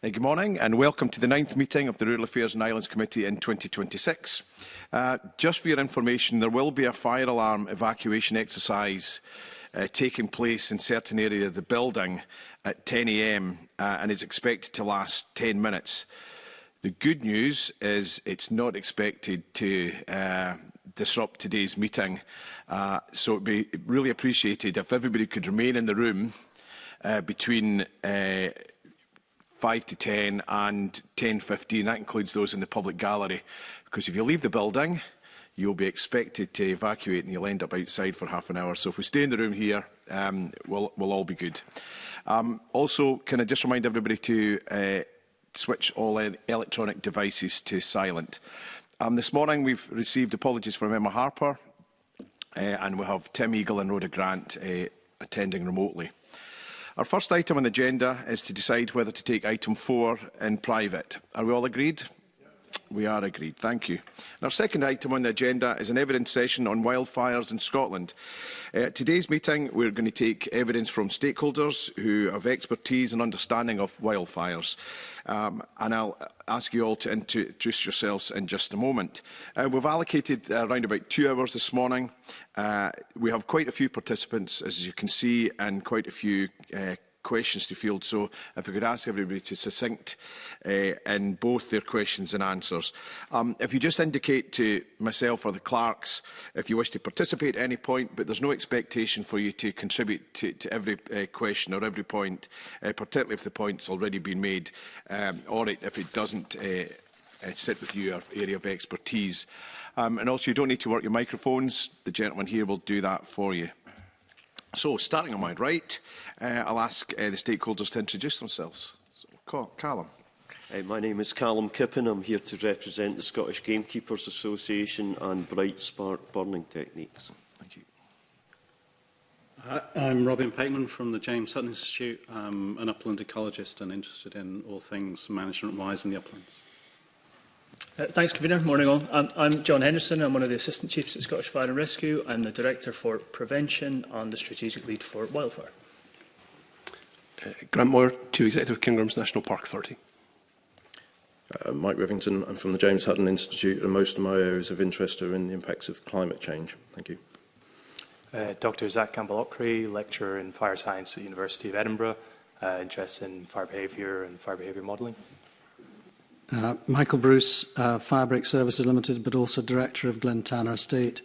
Good morning and welcome to the 9th meeting of the Rural Affairs and Islands Committee in 2026. Just for your information, there will be a fire alarm evacuation exercise taking place in certain areas of the building at 10 a.m. And is expected to last 10 minutes. The good news is it's not expected to disrupt today's meeting, so it would be really appreciated if everybody could remain in the room between 5 to 10 and 10:15. That includes those in the public gallery, because if you leave the building, you'll be expected to evacuate and you'll end up outside for half an hour. So if we stay in the room here, we'll all be good. Also, can I just remind everybody to switch all electronic devices to silent. This morning we've received apologies from Emma Harper, and we have Tim Eagle and Rhoda Grant attending remotely. Our first item on the agenda is to decide whether to take item 4 in private. Are we all agreed? We are agreed. Thank you. And our second item on the agenda is an evidence session on wildfires in Scotland. Today's meeting, we're going to take evidence from stakeholders who have expertise and understanding of wildfires. And I'll ask you all to introduce yourselves in just a moment. We've allocated around about 2 hours this morning. We have quite a few participants, as you can see, and quite a few questions to field. So if I could ask everybody to succinct in both their questions and answers. If you just indicate to myself or the clerks if you wish to participate at any point, but there's no expectation for you to contribute to every question or every point, particularly if the point's already been made, or if it doesn't sit with your area of expertise. And also, you don't need to work your microphones. The gentleman here will do that for you. So, starting on my right, I'll ask the stakeholders to introduce themselves. So, Callum. My name is Callum Kippen. I'm here to represent the Scottish Gamekeepers Association and Bright Spark Burning Techniques. Thank you. I'm Robin Pateman from the James Hutton Institute. I'm an upland ecologist and interested in all things management-wise in the uplands. Thanks, Convener. Morning all. I'm John Henderson. I'm one of the Assistant Chiefs at Scottish Fire and Rescue. I'm the Director for Prevention and the Strategic Lead for Wildfire. Grant Moore, Chief Executive of Kingrams National Park Authority. Mike Rivington. I'm from the James Hutton Institute, and most of my areas of interest are in the impacts of climate change. Thank you. Dr. Zach Campbell-Ockery, lecturer in fire science at the University of Edinburgh, interested in fire behaviour and fire behaviour modelling. Michael Bruce, Firebreak Services Limited, but also Director of Glen Tanner Estate,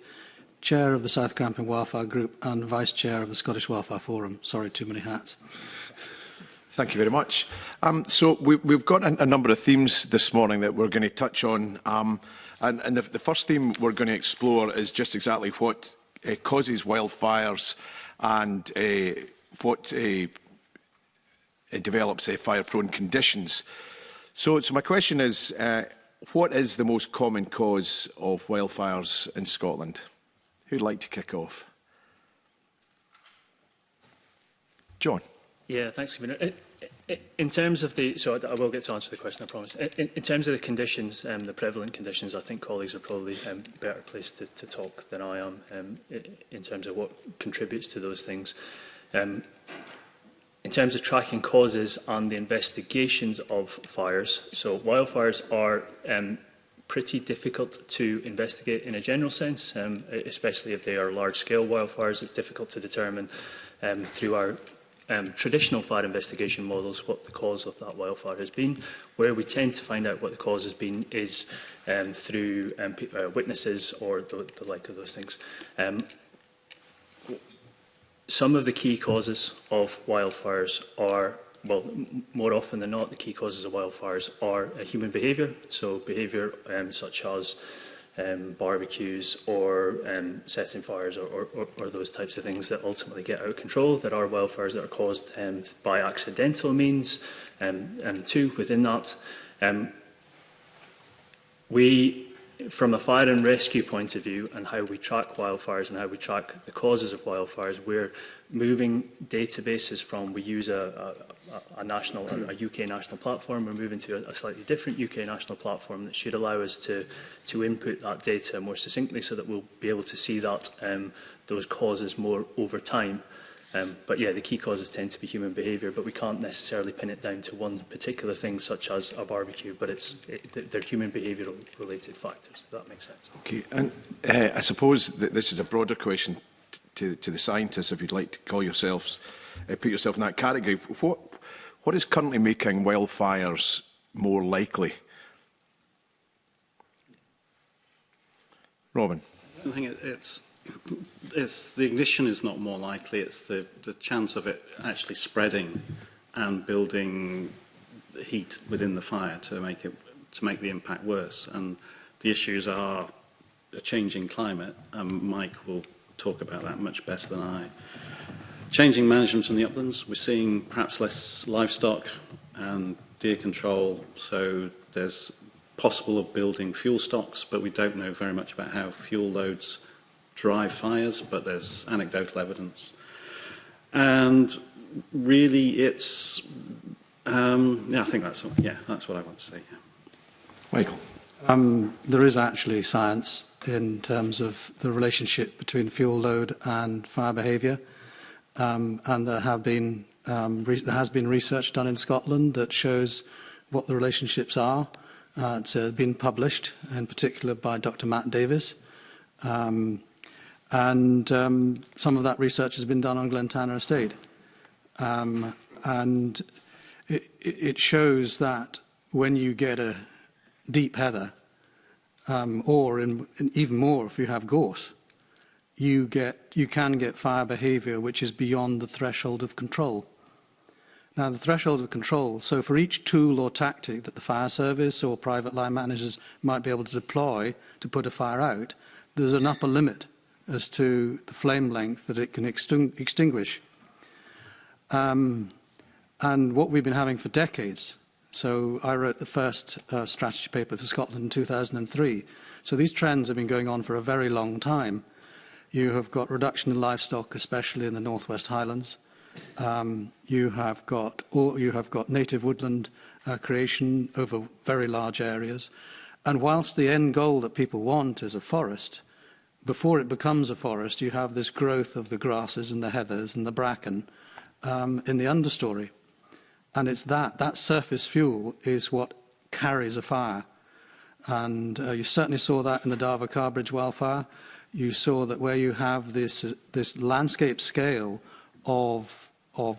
Chair of the South Grampian Wildfire Group and Vice Chair of the Scottish Wildfire Forum. Sorry, too many hats. Thank you very much. So we've got a number of themes this morning that we're going to touch on. And the first theme we're going to explore is just exactly what causes wildfires and what develops fire-prone conditions. So my question is, what is the most common cause of wildfires in Scotland? Who'd like to kick off? John. Yeah, thanks, Convener. In terms of the, so I will get to answer the question, I promise. In terms of the conditions, the prevalent conditions, I think colleagues are probably better placed to talk than I am in terms of what contributes to those things. In terms of tracking causes and the investigations of fires, so wildfires are pretty difficult to investigate in a general sense, especially if they are large-scale wildfires. It's difficult to determine through our traditional fire investigation models what the cause of that wildfire has been. Where we tend to find out what the cause has been is through witnesses or the like of those things. Some of the key causes of wildfires are, well, more often than not, the key causes of wildfires are human behaviour. So behaviour such as barbecues or setting fires or those types of things that ultimately get out of control. There are wildfires that are caused by accidental means, and too, within that. From a fire and rescue point of view and how we track wildfires and how we track the causes of wildfires, we're moving databases from, we use a UK national platform, we're moving to a slightly different UK national platform that should allow us to input that data more succinctly so that we'll be able to see that those causes more over time. But yeah, the key causes tend to be human behaviour, but we can't necessarily pin it down to one particular thing, such as a barbecue, but they're human behavioural related factors, if that makes sense. Okay, and I suppose that this is a broader question to the scientists, if you'd like to call yourselves, put yourself in that category. What is currently making wildfires more likely? Robin? I think it's the ignition is not more likely, it's the chance of it actually spreading and building heat within the fire to make the impact worse. And the issues are a changing climate, and Mike will talk about that much better than I. Changing management in the uplands, we're seeing perhaps less livestock and deer control, so there's possible of building fuel stocks, but we don't know very much about how fuel loads drive fires, but there's anecdotal evidence. And really it's, I think that's what I want to say. Yeah. Michael? There is actually science in terms of the relationship between fuel load and fire behaviour, and there has been research done in Scotland that shows what the relationships are. It's been published, in particular by Dr. Matt Davis. And some of that research has been done on Glentana Estate. And it shows that when you get a deep heather, or even more if you have gorse, you can get fire behaviour which is beyond the threshold of control. Now, the threshold of control, so for each tool or tactic that the fire service or private line managers might be able to deploy to put a fire out, there's an upper limit as to the flame length that it can extinguish. And what we've been having for decades, so I wrote the first strategy paper for Scotland in 2003, so these trends have been going on for a very long time. You have got reduction in livestock, especially in the North West Highlands. You have got native woodland creation over very large areas. And whilst the end goal that people want is a forest, before it becomes a forest, you have this growth of the grasses and the heathers and the bracken in the understory. And it's that surface fuel is what carries a fire. And you certainly saw that in the Darver Carbridge wildfire. You saw that where you have this landscape scale of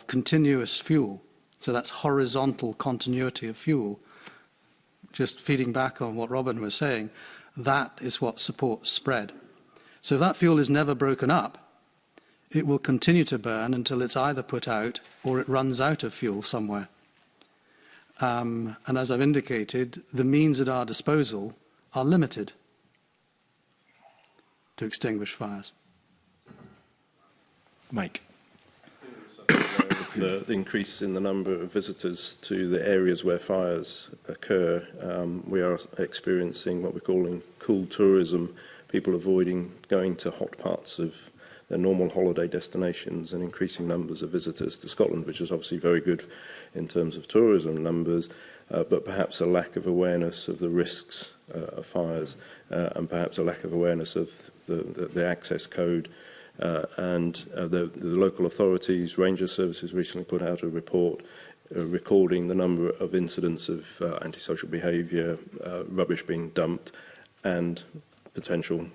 continuous fuel, so that's horizontal continuity of fuel, just feeding back on what Robin was saying, that is what supports spread. So if that fuel is never broken up, it will continue to burn until it's either put out or it runs out of fuel somewhere. And as I've indicated, the means at our disposal are limited to extinguish fires. Mike? The increase in the number of visitors to the areas where fires occur, we are experiencing what we're calling cool tourism, people avoiding going to hot parts of their normal holiday destinations, and increasing numbers of visitors to Scotland, which is obviously very good in terms of tourism numbers, but perhaps a lack of awareness of the risks of fires, and perhaps a lack of awareness of the access code. The local authorities, Ranger Services recently put out a report recording the number of incidents of antisocial behaviour, rubbish being dumped, and potential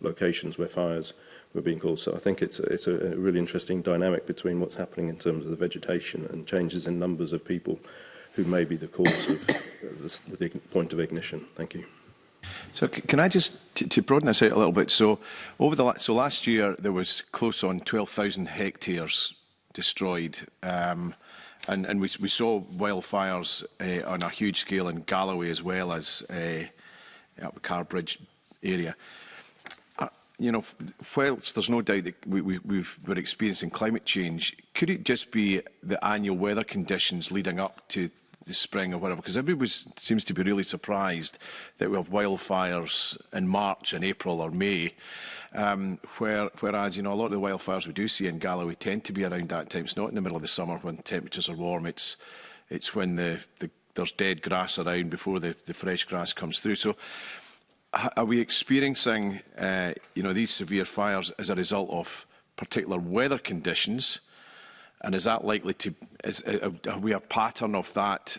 locations where fires were being caused. So I think it's a really interesting dynamic between what's happening in terms of the vegetation and changes in numbers of people who may be the cause of the point of ignition. Thank you. So can I just, to broaden this out a little bit, so last year there was close on 12,000 hectares destroyed, and we saw wildfires on a huge scale in Galloway as well as the Carbridge area. Whilst there's no doubt that we're experiencing climate change, could it just be the annual weather conditions leading up to the spring or whatever? Because everybody seems to be really surprised that we have wildfires in March and April or May, whereas a lot of the wildfires we do see in Galloway tend to be around that time. It's not in the middle of the summer when temperatures are warm. It's when there's dead grass around before the fresh grass comes through. So are we experiencing these severe fires as a result of particular weather conditions? And is that likely to, are we a pattern of that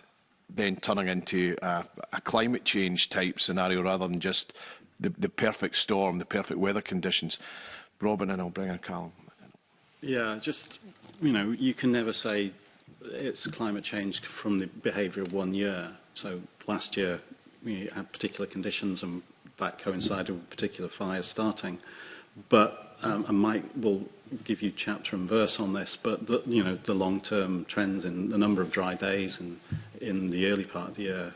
then turning into a climate change type scenario rather than just the perfect storm, the perfect weather conditions? Robin, and I'll bring in Callum. Yeah, just, you know, you can never say it's climate change from the behaviour of 1 year. So last year we had particular conditions and that coincided with particular fires starting. But, and Mike will give you chapter and verse on this, but the long-term trends in the number of dry days and in the early part of the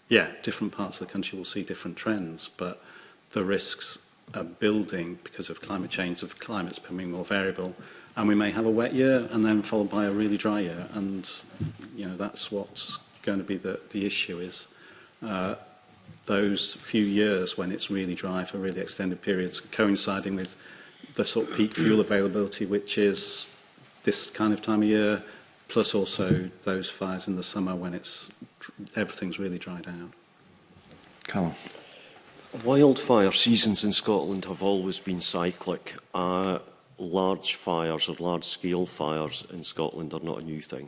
year, different parts of the country will see different trends, but the risks are building because of climate change, of climates becoming more variable, and we may have a wet year and then followed by a really dry year, and that's what's going to be the issue is those few years when it's really dry for really extended periods, coinciding with the sort of peak fuel availability, which is this kind of time of year, plus also those fires in the summer when everything's really dried out. Callum. Wildfire seasons in Scotland have always been cyclic. Large fires or large-scale fires in Scotland are not a new thing.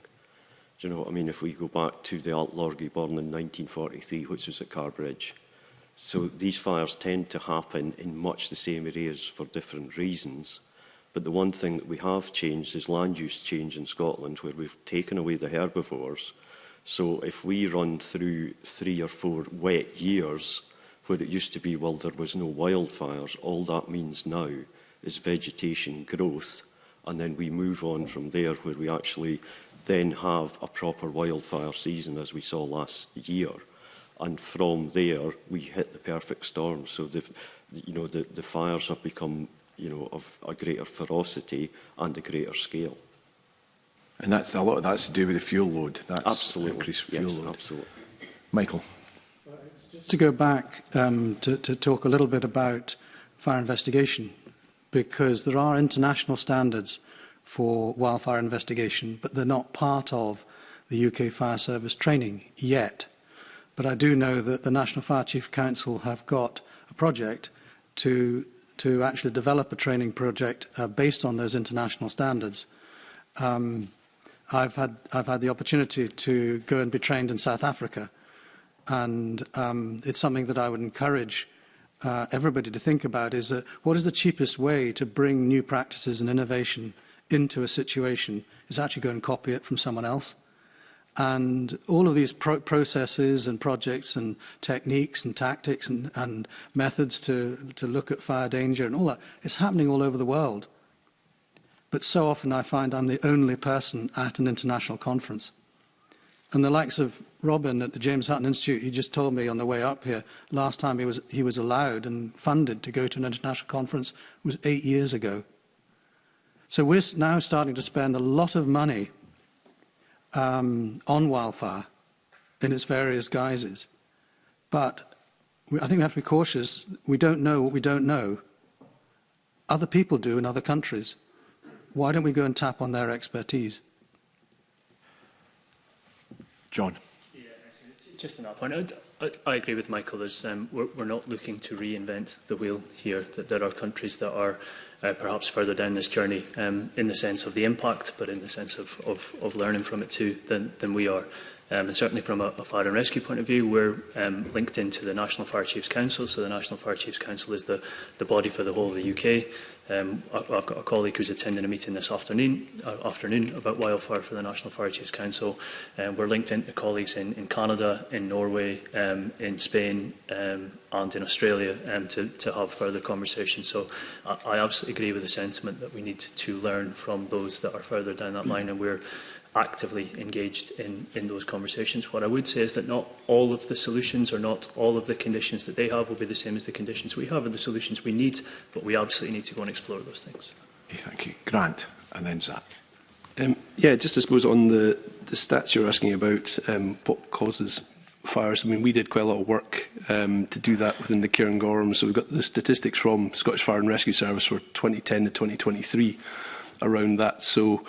Do you know what I mean? If we go back to the Altlorgie burn in 1943, which was at Carbridge. So these fires tend to happen in much the same areas for different reasons. But the one thing that we have changed is land use change in Scotland, where we've taken away the herbivores. So if we run through 3 or 4 wet years, where it used to be, well, there was no wildfires, all that means now is vegetation growth. And then we move on from there, where we actually then have a proper wildfire season, as we saw last year. And from there, we hit the perfect storm. So the fires have become, of a greater ferocity and a greater scale. And that's a lot of that's to do with the fuel load. That's absolutely increased fuel load. Absolutely. Michael. To go back to talk a little bit about fire investigation, because there are international standards for wildfire investigation, but they're not part of the UK Fire Service training yet. But I do know that the National Fire Chief Council have got a project to actually develop a training project based on those international standards. I've had the opportunity to go and be trained in South Africa, and it's something that I would encourage everybody to think about, is that what is the cheapest way to bring new practices and innovation into a situation is actually go and copy it from someone else. And all of these processes and projects and techniques and tactics and methods to look at fire danger and all that, it's happening all over the world. But so often I find I'm the only person at an international conference. And the likes of Robin at the James Hutton Institute, he just told me on the way up here, last time he was allowed and funded to go to an international conference was 8 years ago. So we're now starting to spend a lot of money on wildfire in its various guises. But I think we have to be cautious. We don't know what we don't know. Other people do in other countries. Why don't we go and tap on their expertise? John. Yeah, just on that point, I agree with Michael. We're not looking to reinvent the wheel here. That there are countries that are perhaps further down this journey in the sense of the impact, but in the sense of learning from it too than we are. And certainly from a fire and rescue point of view, we're linked into the National Fire Chiefs Council. So the National Fire Chiefs Council is the body for the whole of the UK. I've got a colleague who's attending a meeting this afternoon about wildfire for the National Fire Chiefs Council. We're linked into colleagues in Canada, in Norway, in Spain and in Australia to have further conversations. So I absolutely agree with the sentiment that we need to learn from those that are further down that line, and we're actively engaged in those conversations. What I would say is that not all of the solutions or not all of the conditions that they have will be the same as the conditions we have and the solutions we need, but we absolutely need to go and explore those things. Okay, thank you. Grant, and then Zach. Yeah, just I suppose on the stats you're asking about, what causes fires. I mean, we did quite a lot of work to do that within the Cairngorm. So we've got the statistics from Scottish Fire and Rescue Service for 2010 to 2023 around that. So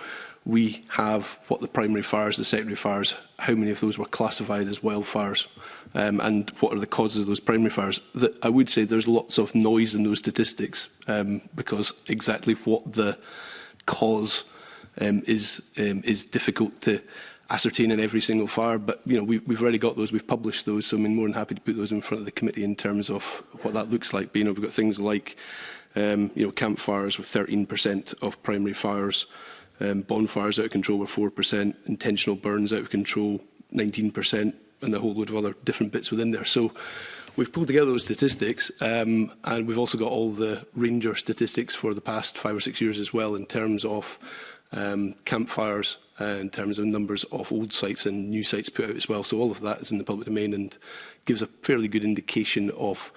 we have what the primary fires, the secondary fires, how many of those were classified as wildfires, and what are the causes of those primary fires. I would say there's lots of noise in those statistics because exactly what the cause is difficult to ascertain in every single fire. But we've already got those, we've published those, so I'm more than happy to put those in front of the committee in terms of what that looks like. But, we've got things like campfires with 13% of primary fires, bonfires out of control were 4%, intentional burns out of control 19%, and a whole load of other different bits within there. So we've pulled together those statistics, and we've also got all the Ranger statistics for the past 5 or 6 years as well, in terms of campfires, in terms of numbers of old sites and new sites put out as well. So all of that is in the public domain and gives a fairly good indication of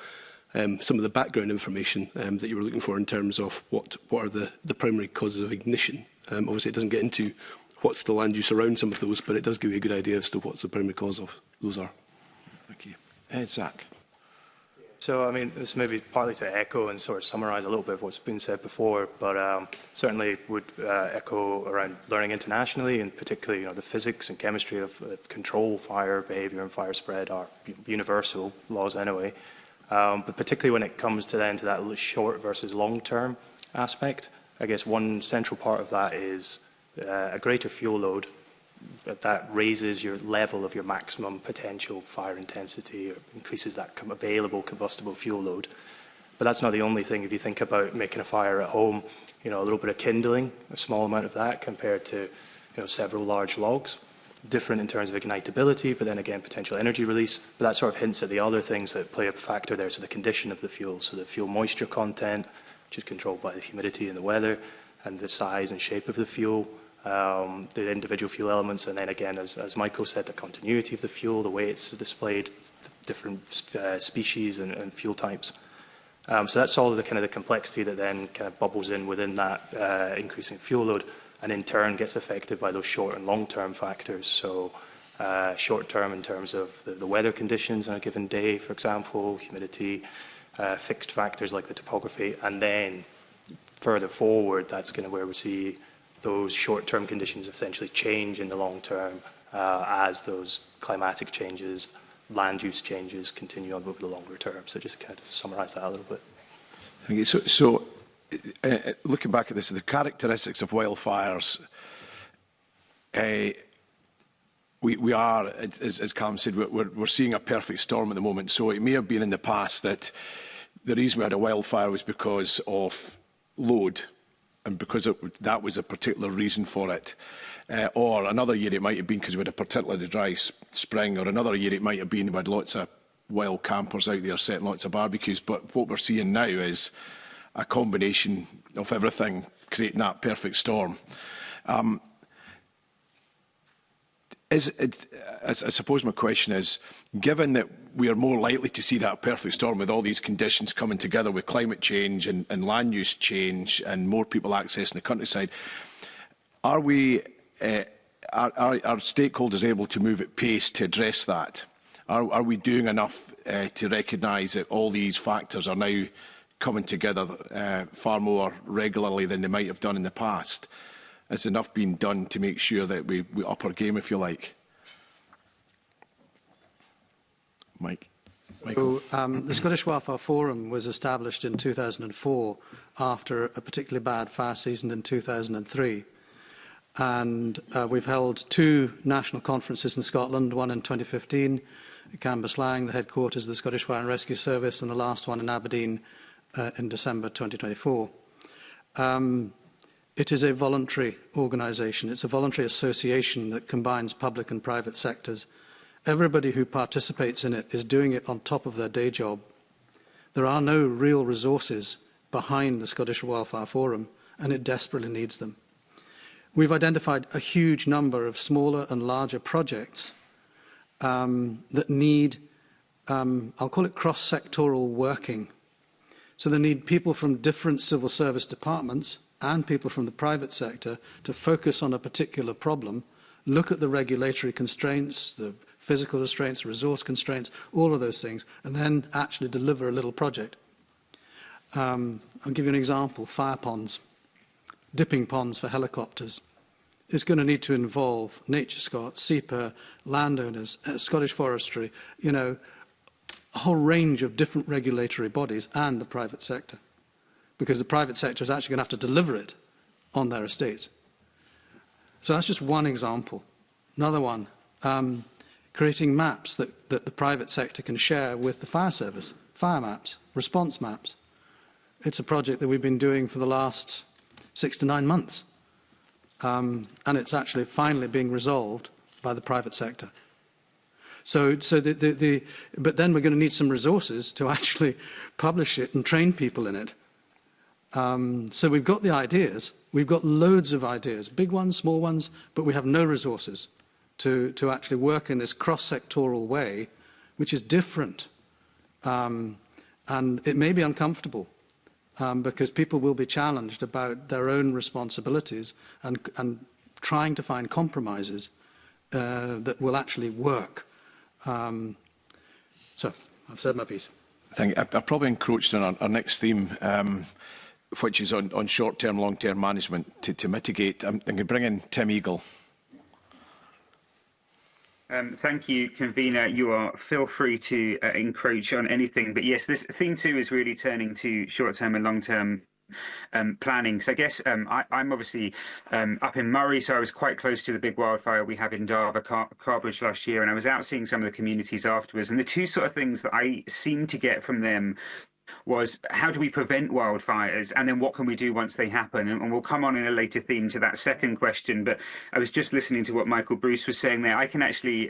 some of the background information that you were looking for in terms of what are the primary causes of ignition. Obviously, it doesn't get into what's the land use around some of those, but it does give you a good idea as to what the primary cause of those are. Thank you. Zach. So, I mean, this may be partly to echo and sort of summarise a little bit of what's been said before, but certainly would echo around learning internationally, and particularly, the physics and chemistry of control fire behaviour and fire spread are universal laws anyway. But particularly when it comes to that short versus long-term aspect, I guess one central part of that is a greater fuel load that raises your level of your maximum potential fire intensity, or increases that available combustible fuel load. But that's not the only thing. If you think about making a fire at home, a little bit of kindling, a small amount of that compared to several large logs, different in terms of ignitability, but then again potential energy release. But that sort of hints at the other things that play a factor there. So the condition of the fuel, so the fuel moisture content, which is controlled by the humidity and the weather, and the size and shape of the fuel, the individual fuel elements, and then again, as Michael said, the continuity of the fuel, the way it's displayed, different species and fuel types. So that's all the kind of the complexity that then kind of bubbles in within that increasing fuel load, and in turn gets affected by those short and long-term factors. So short-term in terms of the weather conditions on a given day, for example, humidity, fixed factors like the topography, and then further forward, that's kind of where we see those short-term conditions essentially change in the long term as those climatic changes, land use changes continue on over the longer term. So just to kind of summarise that a little bit. Thank you. So looking back at this, the characteristics of wildfires, we are, as Callum said, we're seeing a perfect storm at the moment. So it may have been in the past that the reason we had a wildfire was because of load, and because that was a particular reason for it. Or another year it might have been because we had a particularly dry spring, or another year it might have been we had lots of wild campers out there setting lots of barbecues. But what we're seeing now is a combination of everything creating that perfect storm. I suppose my question is, given that we are more likely to see that perfect storm with all these conditions coming together with climate change and land use change and more people accessing the countryside, are stakeholders able to move at pace to address that? Are we doing enough to recognise that all these factors are now coming together far more regularly than they might have done in the past? Has enough been done to make sure that we up our game, if you like? Michael. So, the Scottish Wildfire Forum was established in 2004 after a particularly bad fire season in 2003. And we've held 2 national conferences in Scotland, one in 2015 at Cambuslang, the headquarters of the Scottish Fire and Rescue Service, and the last one in Aberdeen in December 2024. It is a voluntary organisation. It's a voluntary association that combines public and private sectors. Everybody who participates in it is doing it on top of their day job. There are no real resources behind the Scottish Wildfire Forum, and it desperately needs them. We've identified a huge number of smaller and larger projects that need, I'll call it cross-sectoral working. So they need people from different civil service departments and people from the private sector to focus on a particular problem, look at the regulatory constraints, the physical restraints, resource constraints, all of those things, and then actually deliver a little project. I'll give you an example, fire ponds, dipping ponds for helicopters. is going to need to involve NatureScot, SEPA, landowners, Scottish Forestry, you know, a whole range of different regulatory bodies and the private sector, because the private sector is actually going to have to deliver it on their estates. So that's just one example. Another one, creating maps that the private sector can share with the fire service, fire maps, response maps. It's a project that we've been doing for the last 6 to 9 months. And it's actually finally being resolved by the private sector. But then we're going to need some resources to actually publish it and train people in it. So we've got the ideas, we've got loads of ideas, big ones, small ones, but we have no resources to actually work in this cross-sectoral way, which is different. And it may be uncomfortable. Because people will be challenged about their own responsibilities and trying to find compromises that will actually work. So, I've said my piece. I've probably encroached on our next theme, which is on short-term, long-term management to mitigate. I'm going to bring in Tim Eagle. Thank you, convener. Feel free to encroach on anything. But yes, this theme 2 is really turning to short-term and long-term planning. So I guess I'm obviously up in Murray, so I was quite close to the big wildfire we have in Darver, Carbridge last year, and I was out seeing some of the communities afterwards. And the two sort of things that I seem to get from them was how do we prevent wildfires, and then what can we do once they happen? And we'll come on in a later theme to that second question, but I was just listening to what Michael Bruce was saying there. I can actually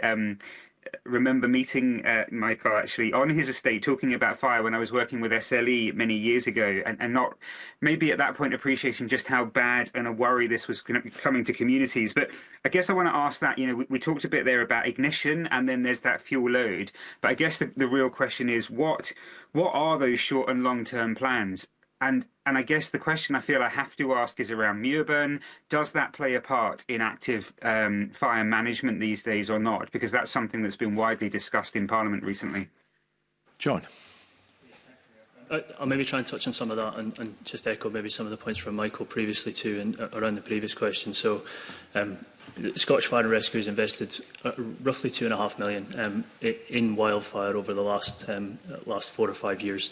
remember meeting Michael actually on his estate talking about fire when I was working with SLE many years ago, and not maybe at that point appreciating just how bad and a worry this was coming to communities. But I guess I want to ask that, you know, we talked a bit there about ignition, and then there's that fuel load, but I guess the real question is what are those short and long-term plans? And I guess the question I feel I have to ask is around Muirburn. Does that play a part in active fire management these days or not? Because that's something that's been widely discussed in Parliament recently. John. I'll maybe try and touch on some of that and just echo maybe some of the points from Michael previously too and around the previous question. So the Scottish Fire and Rescue has invested roughly £2.5 million in wildfire over the last 4 or 5 years.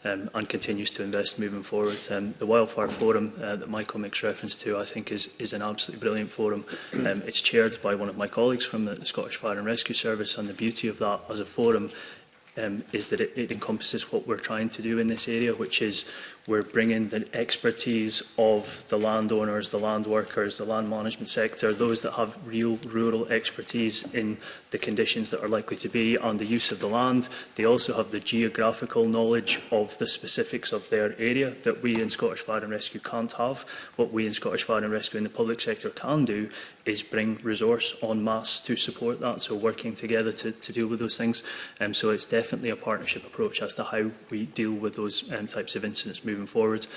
And continues to invest moving forward. The Wildfire Forum that Michael makes reference to, I think, is an absolutely brilliant forum. It's chaired by one of my colleagues from the Scottish Fire and Rescue Service, and the beauty of that as a forum is that it encompasses what we're trying to do in this area, which is we're bringing the expertise of the landowners, the land workers, the land management sector, those that have real rural expertise in the conditions that are likely to be and the use of the land. They also have the geographical knowledge of the specifics of their area that we in Scottish Fire and Rescue can't have. What we in Scottish Fire and Rescue in the public sector can do is bring resource en masse to support that, so working together to deal with those things. So it's definitely a partnership approach as to how we deal with those types of incidents moving forward.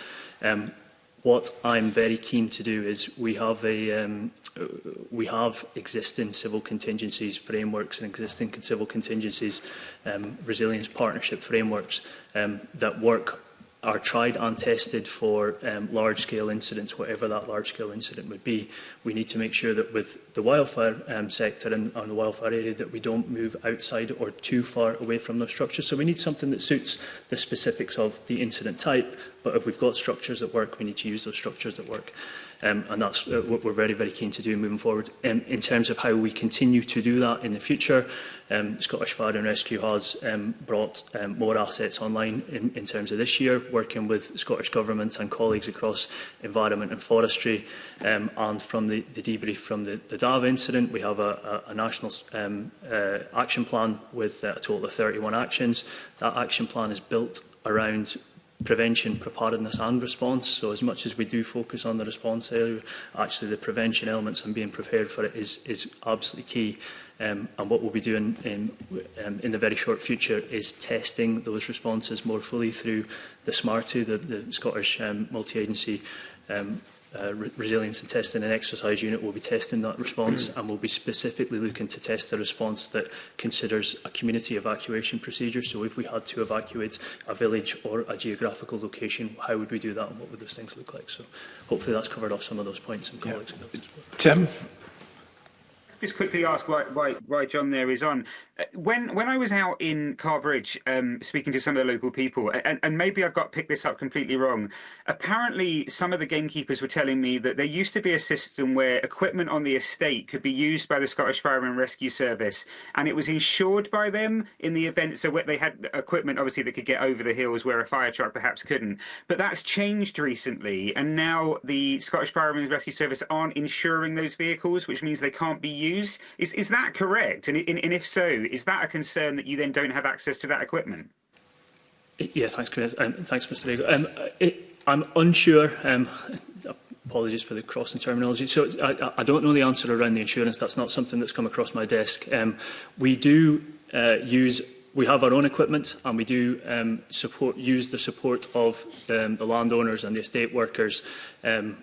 What I'm very keen to do is we have existing civil contingencies frameworks and existing civil contingencies resilience partnership frameworks that are tried and tested for large-scale incidents, whatever that large-scale incident would be. We need to make sure that with the wildfire sector and the wildfire area that we don't move outside or too far away from those structures. So we need something that suits the specifics of the incident type, but if we've got structures that work, we need to use those structures that work. And that's what we're very, very keen to do moving forward. In terms of how we continue to do that in the future, Scottish Fire and Rescue has brought more assets online in terms of this year, working with Scottish Government and colleagues across environment and forestry. And from the debrief from the DAV incident, we have a national action plan with a total of 31 actions. That action plan is built around prevention, preparedness and response. So as much as we do focus on the response area, actually the prevention elements and being prepared for it is absolutely key. And what we'll be doing in the very short future is testing those responses more fully through the SMART2, the Scottish multi-agency Resilience and Testing and Exercise Unit will be testing that response, and will be specifically looking to test a response that considers a community evacuation procedure. So if we had to evacuate a village or a geographical location, how would we do that and what would those things look like? So hopefully that's covered off some of those points. And colleagues. Tim? Just quickly ask why John there is on. When I was out in Carbridge speaking to some of the local people, and maybe I've picked this up completely wrong, apparently some of the gamekeepers were telling me that there used to be a system where equipment on the estate could be used by the Scottish Fire and Rescue Service, and it was insured by them in the event, so they had equipment obviously that could get over the hills where a fire truck perhaps couldn't. But that's changed recently, and now the Scottish Fire and Rescue Service aren't insuring those vehicles, which means they can't be used. Is that correct? And if so, is that a concern that you then don't have access to that equipment? Yeah, thanks, thanks, Mr. Bago. I'm unsure. Apologies for the crossing terminology. So I don't know the answer around the insurance. That's not something that's come across my desk. We do we have our own equipment, and we do use the support of the landowners and the estate workers and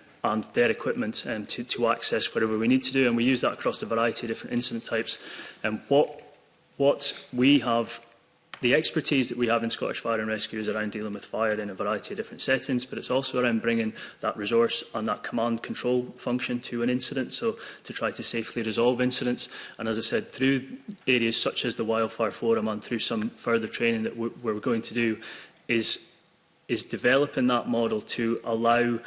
their equipment to access whatever we need to do, and we use that across a variety of different incident types. What we have, the expertise that we have in Scottish Fire and Rescue is around dealing with fire in a variety of different settings, but it's also around bringing that resource and that command control function to an incident, so to try to safely resolve incidents. And as I said, through areas such as the Wildfire Forum and through some further training that we're going to do is developing that model to allow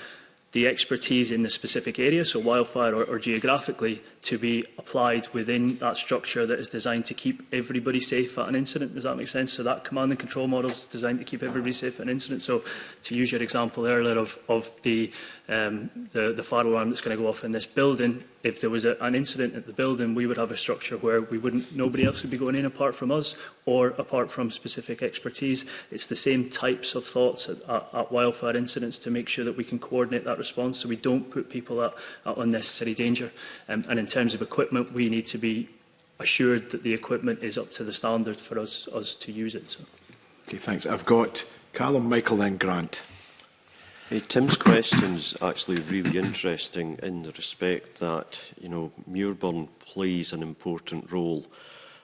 the expertise in the specific area, so wildfire or geographically, to be applied within that structure that is designed to keep everybody safe at an incident. Does that make sense? So that command and control model is designed to keep everybody safe at an incident. So to use your example earlier of the fire alarm that's going to go off in this building, if there was an incident at the building, we would have a structure where nobody else would be going in apart from us or apart from specific expertise. It's the same types of thoughts at wildfire incidents to make sure that we can coordinate that response so we don't put people at unnecessary danger. And in terms of equipment, we need to be assured that the equipment is up to the standard for us to use it. So. Okay, thanks. I've got Callum, Michael, then Grant. Hey, Tim's question's actually really interesting in the respect that, Muirburn plays an important role.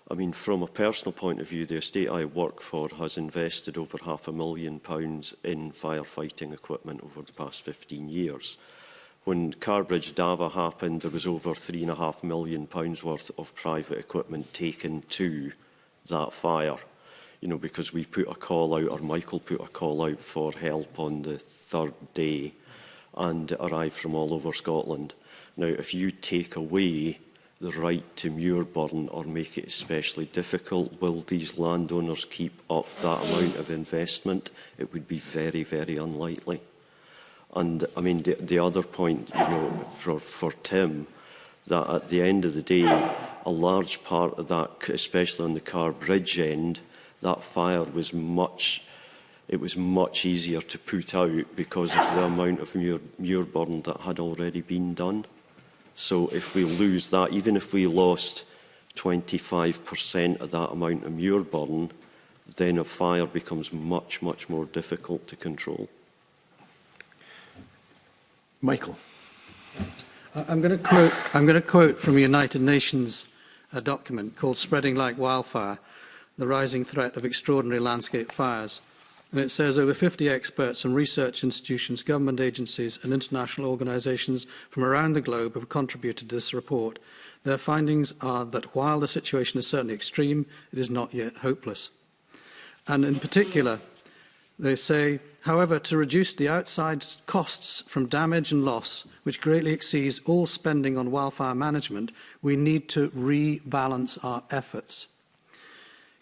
I mean, from a personal point of view, the estate I work for has invested over £500,000 in firefighting equipment over the past 15 years. When Carbridge Dava happened, there was over £3.5 million worth of private equipment taken to that fire. Because we put a call out, or Michael put a call out for help on the third day, and it arrived from all over Scotland. Now, if you take away the right to Muirburn or make it especially difficult, will these landowners keep up that amount of investment? It would be very, very unlikely. And I mean, the other point, for Tim, that at the end of the day, a large part of that, especially on the Carbridge end, that fire was much easier to put out because of the amount of Muirburn that had already been done. So if we lose that, even if we lost 25% of that amount of Muirburn, then a fire becomes much, much more difficult to control. Michael. I'm going to quote from a United Nations document called Spreading Like Wildfire, the Rising Threat of Extraordinary Landscape Fires. And it says over 50 experts from research institutions, government agencies and international organisations from around the globe have contributed to this report. Their findings are that while the situation is certainly extreme, it is not yet hopeless. And in particular, they say, however, to reduce the outside costs from damage and loss, which greatly exceeds all spending on wildfire management, we need to rebalance our efforts.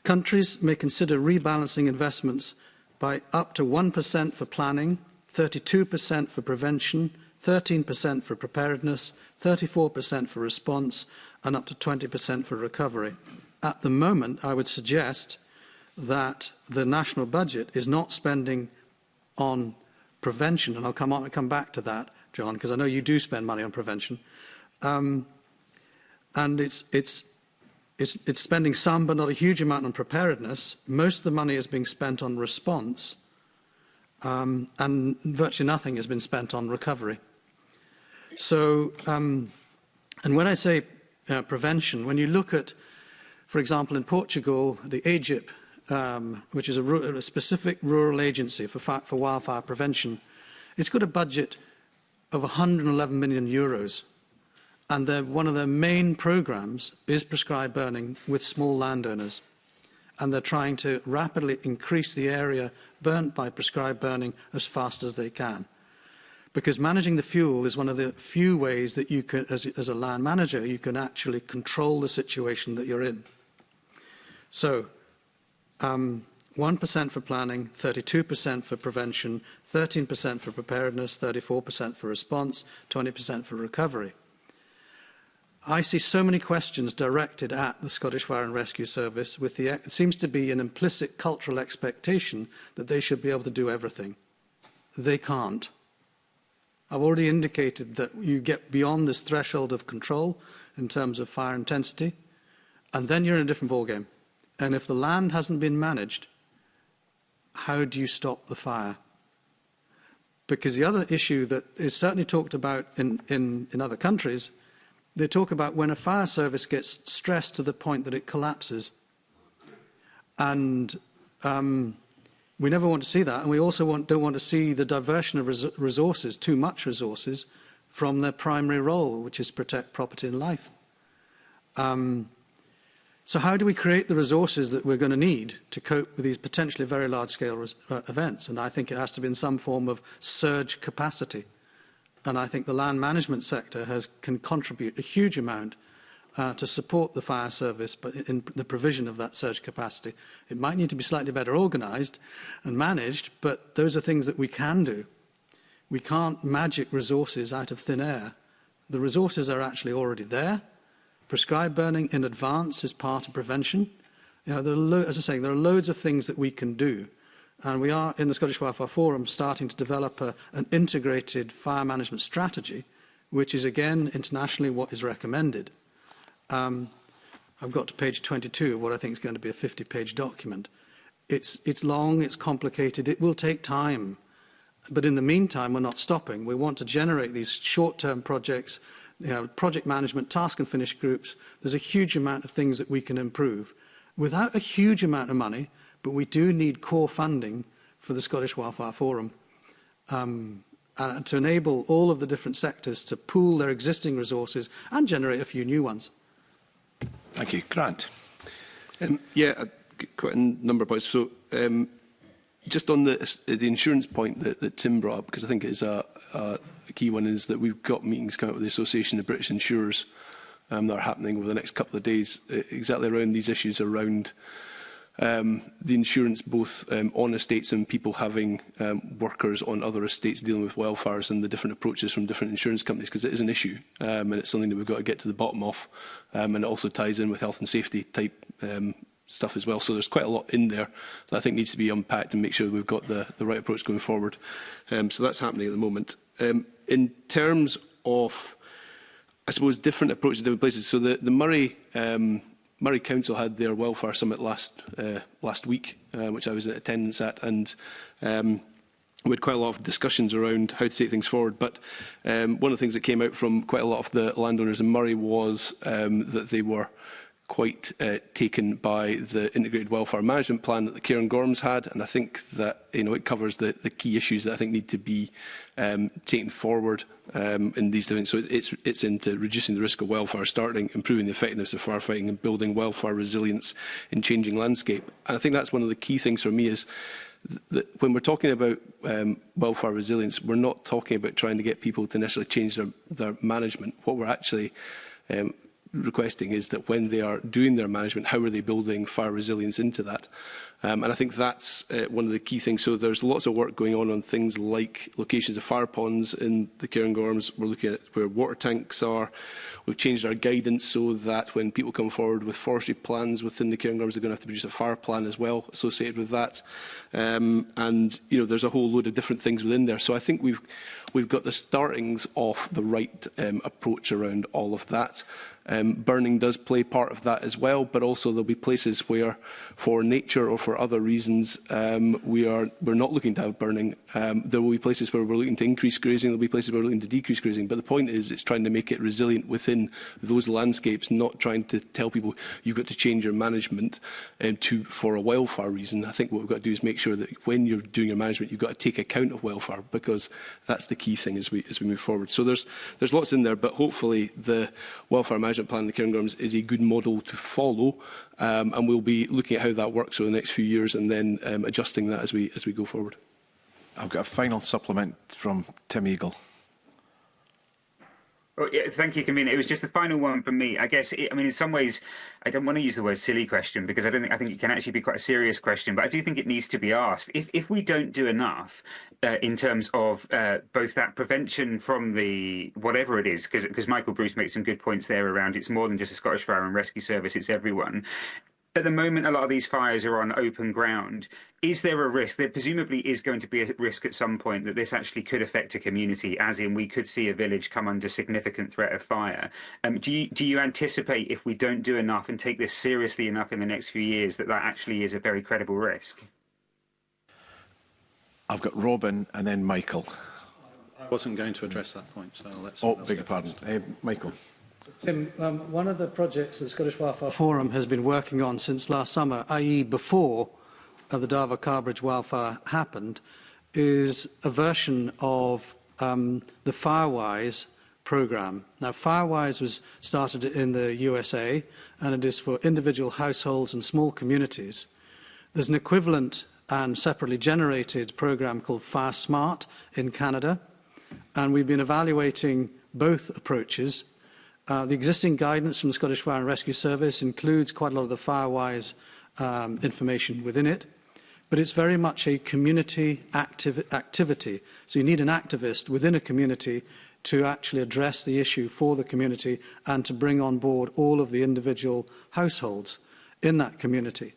Countries may consider rebalancing investments by up to 1% for planning, 32% for prevention, 13% for preparedness, 34% for response, and up to 20% for recovery. At the moment, I would suggest that the national budget is not spending on prevention, and I'll come back to that, John, because I know you do spend money on prevention, and it's spending some, but not a huge amount on preparedness. Most of the money is being spent on response, and virtually nothing has been spent on recovery. So, and when I say prevention, when you look at, for example, in Portugal, the AGIP, which is a specific rural agency for wildfire prevention, it's got a budget of 111 million euros. And one of their main programmes is prescribed burning with small landowners. And they're trying to rapidly increase the area burnt by prescribed burning as fast as they can. Because managing the fuel is one of the few ways that you can, as a land manager, you can actually control the situation that you're in. So, 1% for planning, 32% for prevention, 13% for preparedness, 34% for response, 20% for recovery. I see so many questions directed at the Scottish Fire and Rescue Service with it seems to be an implicit cultural expectation that they should be able to do everything. They can't. I've already indicated that you get beyond this threshold of control in terms of fire intensity, and then you're in a different ballgame. And if the land hasn't been managed, how do you stop the fire? Because the other issue that is certainly talked about in other countries, they talk about when a fire service gets stressed to the point that it collapses. And we never want to see that. And we also don't want to see the diversion of resources, too much resources, from their primary role, which is protect property and life. So how do we create the resources that we're going to need to cope with these potentially very large-scale events? And I think it has to be in some form of surge capacity. And I think the land management sector can contribute a huge amount to support the fire service but in the provision of that surge capacity. It might need to be slightly better organised and managed, but those are things that we can do. We can't magic resources out of thin air. The resources are actually already there. Prescribed burning in advance is part of prevention. You know, as I'm saying, there are loads of things that we can do. And we are, in the Scottish Wildfire Forum, starting to develop an integrated fire management strategy, which is, again, internationally what is recommended. I've got to page 22 of what I think is going to be a 50-page document. It's long, it's complicated, it will take time. But in the meantime, we're not stopping. We want to generate these short-term projects, you know, project management, task and finish groups. There's a huge amount of things that we can improve without a huge amount of money, but we do need core funding for the Scottish Wildfire Forum and to enable all of the different sectors to pool their existing resources and generate a few new ones. Thank you. Grant. Yeah, quite a number of points. So just on the insurance point that Tim brought up, because I think it is a key one, is that we've got meetings coming up with the Association of British Insurers that are happening over the next couple of days, exactly around these issues around the insurance both on estates and people having workers on other estates dealing with wildfires and the different approaches from different insurance companies, because it is an issue and it's something that we've got to get to the bottom of, and it also ties in with health and safety type stuff as well. So there's quite a lot in there that I think needs to be unpacked and make sure we've got the right approach going forward. So that's happening at the moment. In terms of, I suppose, different approaches to different places, so the Murray Council had their Wildfire Summit last week, which I was in attendance at, and we had quite a lot of discussions around how to take things forward. But one of the things that came out from quite a lot of the landowners in Murray was that they were quite taken by the integrated welfare management plan that the Cairngorms had, and I think that it covers the key issues that I think need to be taken forward in these events. So it's into reducing the risk of wildfire starting, improving the effectiveness of firefighting, and building wildfire resilience in changing landscape. And I think that's one of the key things for me is that when we're talking about wildfire resilience, we're not talking about trying to get people to necessarily change their management. What we're actually requesting is that when they are doing their management, how are they building fire resilience into that? And I think that's one of the key things. So there's lots of work going on things like locations of fire ponds in the Cairngorms. We're looking at where water tanks are. We've changed our guidance so that when people come forward with forestry plans within the Cairngorms, they're going to have to produce a fire plan as well associated with that. And there's a whole load of different things within there. So I think we've got the startings of the right approach around all of that. Burning does play part of that as well, but also there'll be places where, for nature or for other reasons, we're not looking to have burning. There will be places where we're looking to increase grazing, there'll be places where we're looking to decrease grazing, but the point is it's trying to make it resilient within those landscapes, not trying to tell people you've got to change your management for a wildfire reason. I think what we've got to do is make sure that when you're doing your management, you've got to take account of wildfire, because that's the key thing as we move forward. So there's lots in there, but hopefully the Wildfire Management Plan in the Cairngorms is a good model to follow, and we'll be looking at how that works over the next few years and then adjusting that as we go forward. I've got a final supplement from Tim Eagle. Oh, yeah, thank you, Convener. It was just the final one from me. I guess, in some ways, I don't want to use the word silly question, because I think it can actually be quite a serious question, but I do think it needs to be asked. If we don't do enough in terms of both that prevention from the whatever it is, because Michael Bruce makes some good points there around it's more than just a Scottish Fire and Rescue Service, it's everyone. At the moment, a lot of these fires are on open ground. Is there a risk? There presumably is going to be a risk at some point that this actually could affect a community, as in we could see a village come under significant threat of fire. Do you anticipate, if we don't do enough and take this seriously enough in the next few years, that actually is a very credible risk? I've got Robin and then Michael. I wasn't going to address that point, so let's... Oh, beg your pardon. Michael. Tim, one of the projects the Scottish Wildfire Forum has been working on since last summer, i.e. before the Darver Carbridge wildfire happened, is a version of the Firewise programme. Now, Firewise was started in the USA, and it is for individual households and small communities. There's an equivalent and separately generated programme called Fire Smart in Canada, and we've been evaluating both approaches. The existing guidance from the Scottish Fire and Rescue Service includes quite a lot of the Firewise information within it, but it's very much a community activity. So you need an activist within a community to actually address the issue for the community and to bring on board all of the individual households in that community.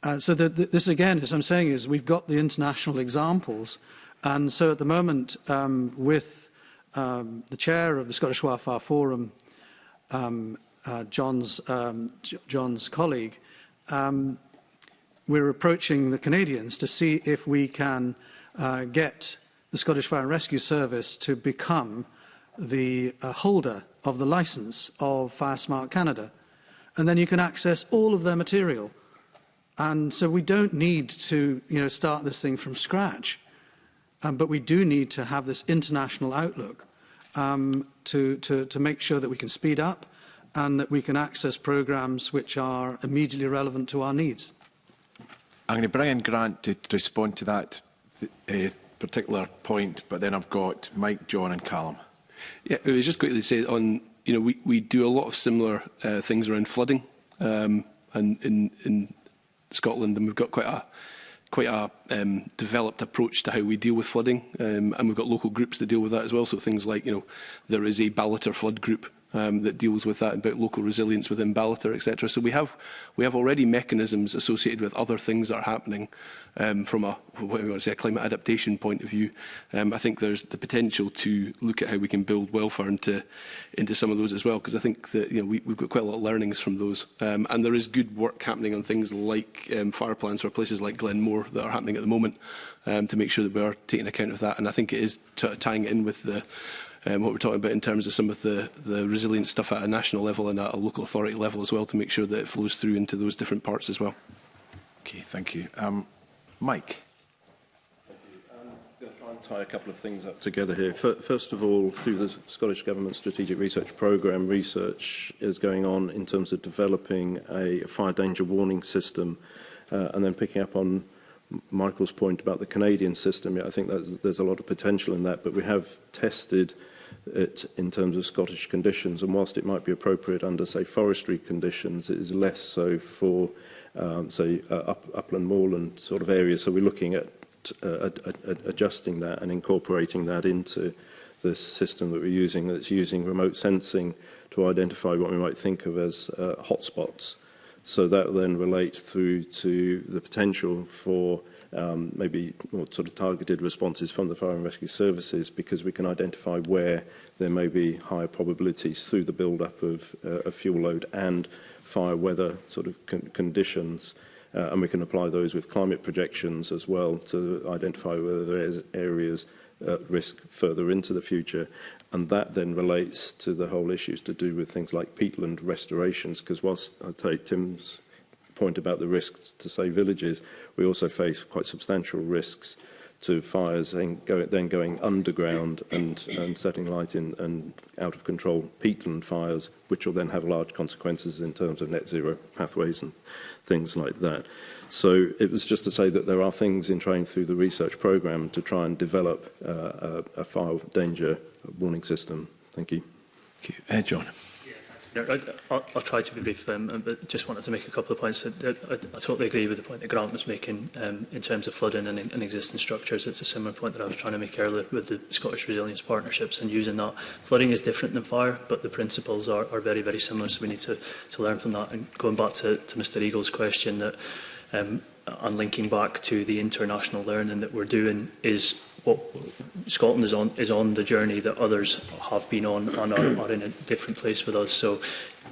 This again, as I'm saying, is we've got the international examples, and so at the moment with the chair of the Scottish Wildfire Forum, John's colleague, we're approaching the Canadians to see if we can get the Scottish Fire and Rescue Service to become the holder of the licence of Fire Smart Canada. And then you can access all of their material. And so we don't need to start this thing from scratch. But we do need to have this international outlook to make sure that we can speed up and that we can access programmes which are immediately relevant to our needs. I'm going to bring in Grant to respond to that particular point, but then I've got Mike, John and Callum. Yeah, I was just quickly to say we do a lot of similar things around flooding and in Scotland, and we've got quite a developed approach to how we deal with flooding, and we've got local groups that deal with that as well. So things like, there is a Ballater flood group that deals with that, about local resilience within Ballater, etc. So we have already mechanisms associated with other things that are happening from a climate adaptation point of view. I think there's the potential to look at how we can build welfare into some of those as well, because I think that we've got quite a lot of learnings from those, and there is good work happening on things like fire plans for places like Glenmore that are happening at the moment to make sure that we are taking account of that. And I think it is tying in with the what we're talking about in terms of some of the resilience stuff at a national level and at a local authority level as well, to make sure that it flows through into those different parts as well. Okay, thank you. Mike. I'm going to try and tie a couple of things up together here. First of all, through the Scottish Government Strategic Research Programme, research is going on in terms of developing a fire danger warning system, and then picking up on Michael's point about the Canadian system. I think that there's a lot of potential in that, but we have tested it in terms of Scottish conditions, and whilst it might be appropriate under, say, forestry conditions, it is less so for, say, upland, moorland sort of areas. So we're looking at adjusting that and incorporating that into this system that we're using, that's using remote sensing to identify what we might think of as hotspots. So that will then relate through to the potential for maybe more sort of targeted responses from the fire and rescue services, because we can identify where there may be higher probabilities through the build-up of a fuel load and fire weather sort of conditions. And we can apply those with climate projections as well to identify whether there is areas at risk further into the future. And that then relates to the whole issues to do with things like peatland restorations, because whilst I take Tim's point about the risks to, say, villages, we also face quite substantial risks to fires then going underground and setting light in and out of control peatland fires, which will then have large consequences in terms of net zero pathways and things like that. So it was just to say that there are things in train through the research programme to try and develop a fire danger warning system. Thank you. John. I'll try to be brief, but just wanted to make a couple of points. I totally agree with the point that Grant was making in terms of flooding and existing structures. It's a similar point that I was trying to make earlier with the Scottish Resilience Partnerships and using that. Flooding is different than fire, but the principles are very, very similar, so we need to learn from that. And going back to Mr Eagle's question, that and linking back to the international learning that we're doing, is what Scotland is on the journey that others have been on and are in a different place with us. So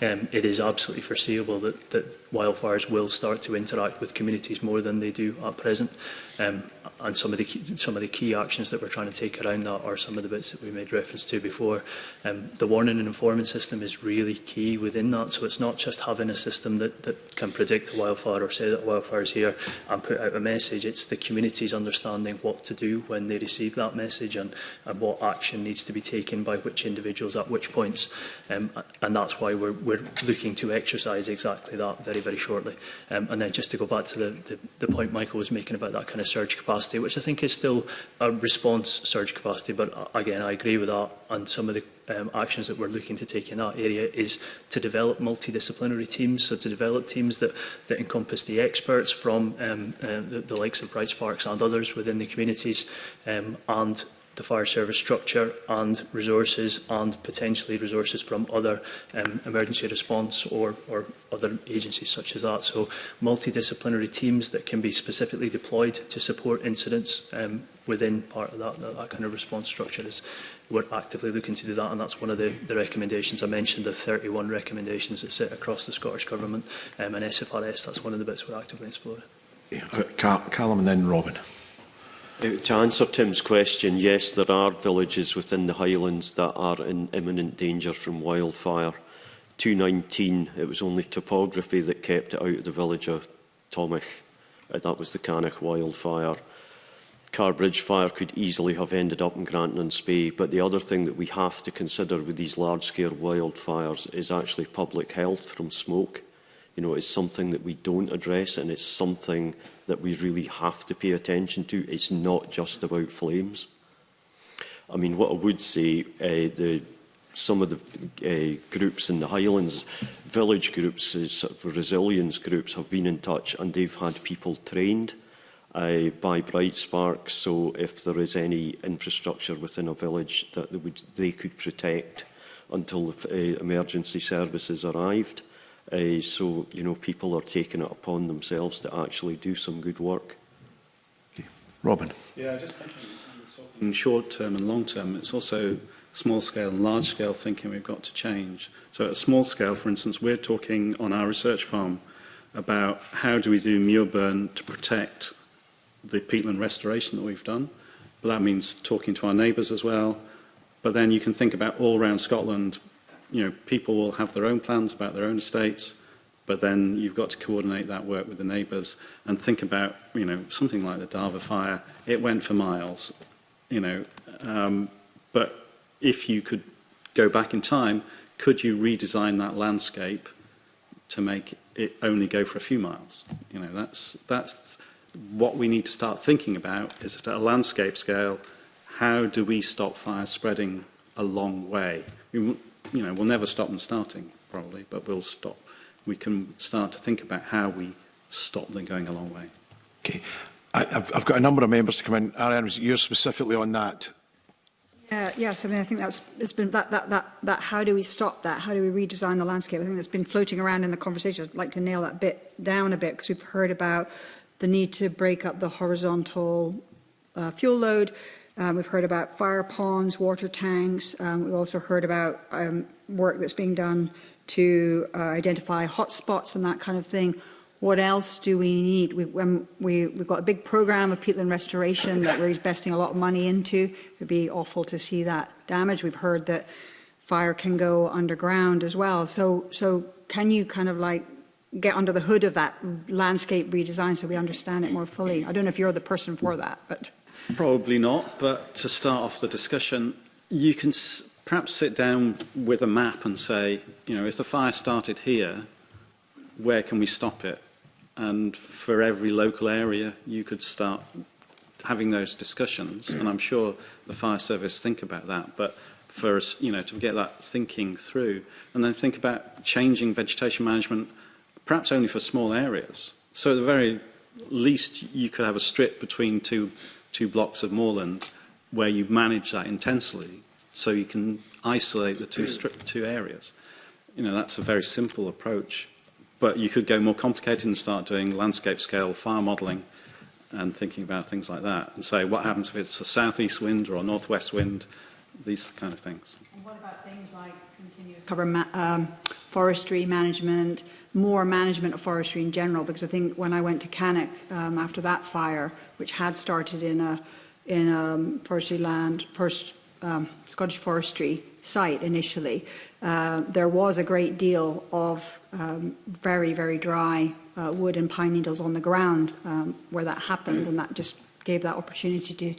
it is absolutely foreseeable that wildfires will start to interact with communities more than they do at present. And some of the key actions that we're trying to take around that are some of the bits that we made reference to before. The warning and informing system is really key within that. So it's not just having a system that can predict a wildfire or say that a wildfire is here and put out a message. It's the communities understanding what to do when they receive that message and what action needs to be taken by which individuals at which points. And that's why we're looking to exercise exactly that very, very shortly. And then just to go back to the point Michael was making about that kind of surge capacity, which I think is still a response surge capacity, but again, I agree with that. And some of the actions that we're looking to take in that area is to develop multidisciplinary teams, so to develop teams that encompass the experts from the likes of Bright Sparks and others within the communities, and the fire service structure and resources, and potentially resources from other emergency response or other agencies such as that. So multidisciplinary teams that can be specifically deployed to support incidents within part of that kind of response structure. We're actively looking to do that, and that's one of the recommendations. I mentioned the 31 recommendations that sit across the Scottish Government and SFRS. That's one of the bits we're actively exploring. Callum and then Robin. To answer Tim's question, yes, there are villages within the Highlands that are in imminent danger from wildfire. 2019, it was only topography that kept it out of the village of Tomich. That was the Cannock wildfire. Carbridge fire could easily have ended up in Granton-on-Spey, but the other thing that we have to consider with these large-scale wildfires is actually public health from smoke. You know, it's something that we don't address, and it's something that we really have to pay attention to. It's not just about flames. I mean, what I would say, some of the groups in the Highlands, village groups, sort of resilience groups, have been in touch, and they've had people trained by Bright Sparks. So if there is any infrastructure within a village that they could protect until the emergency services arrived. So, you know, people are taking it upon themselves to actually do some good work. Okay. Robin. Yeah, just thinking in short term and long term, it's also small scale and large scale thinking we've got to change. So at a small scale, for instance, we're talking on our research farm about how do we do mure burn to protect the peatland restoration that we've done. But that means talking to our neighbours as well. But then you can think about all around Scotland. You know, people will have their own plans about their own estates, but then you've got to coordinate that work with the neighbours and think about, you know, something like the Darver fire. It went for miles, you know, but if you could go back in time, could you redesign that landscape to make it only go for a few miles? You know, that's what we need to start thinking about, is at a landscape scale, how do we stop fire spreading a long way? You know, we'll never stop them starting, probably, but we'll stop. We can start to think about how we stop them going a long way. Okay. I've got a number of members to come in. Ariane, you're specifically on that. Yes, I mean, I think it's been that how do we stop that? How do we redesign the landscape? I think that's been floating around in the conversation. I'd like to nail that bit down a bit, because we've heard about the need to break up the horizontal fuel load. We've heard about fire ponds, water tanks. We've also heard about work that's being done to identify hotspots and that kind of thing. What else do we need? We've got a big programme of peatland restoration that we're investing a lot of money into. It would be awful to see that damage. We've heard that fire can go underground as well. So can you kind of like get under the hood of that landscape redesign so we understand it more fully? I don't know if you're the person for that, but... Probably not, but to start off the discussion, you can perhaps sit down with a map and say, you know, if the fire started here, where can we stop it? And for every local area, you could start having those discussions. And I'm sure the fire service think about that. But for us, you know, to get that thinking through, and then think about changing vegetation management, perhaps only for small areas. So at the very least, you could have a strip between two blocks of moorland where you manage that intensely, so you can isolate the two areas. You know, that's a very simple approach. But you could go more complicated and start doing landscape scale fire modelling and thinking about things like that and say, what happens if it's a southeast wind or a northwest wind, these kind of things. And what about things like continuous cover forestry management, more management of forestry in general? Because I think when I went to Cannock after that fire, which had started in a forestry land, Scottish forestry site initially, there was a great deal of very, very dry wood and pine needles on the ground where that happened, and that just gave that opportunity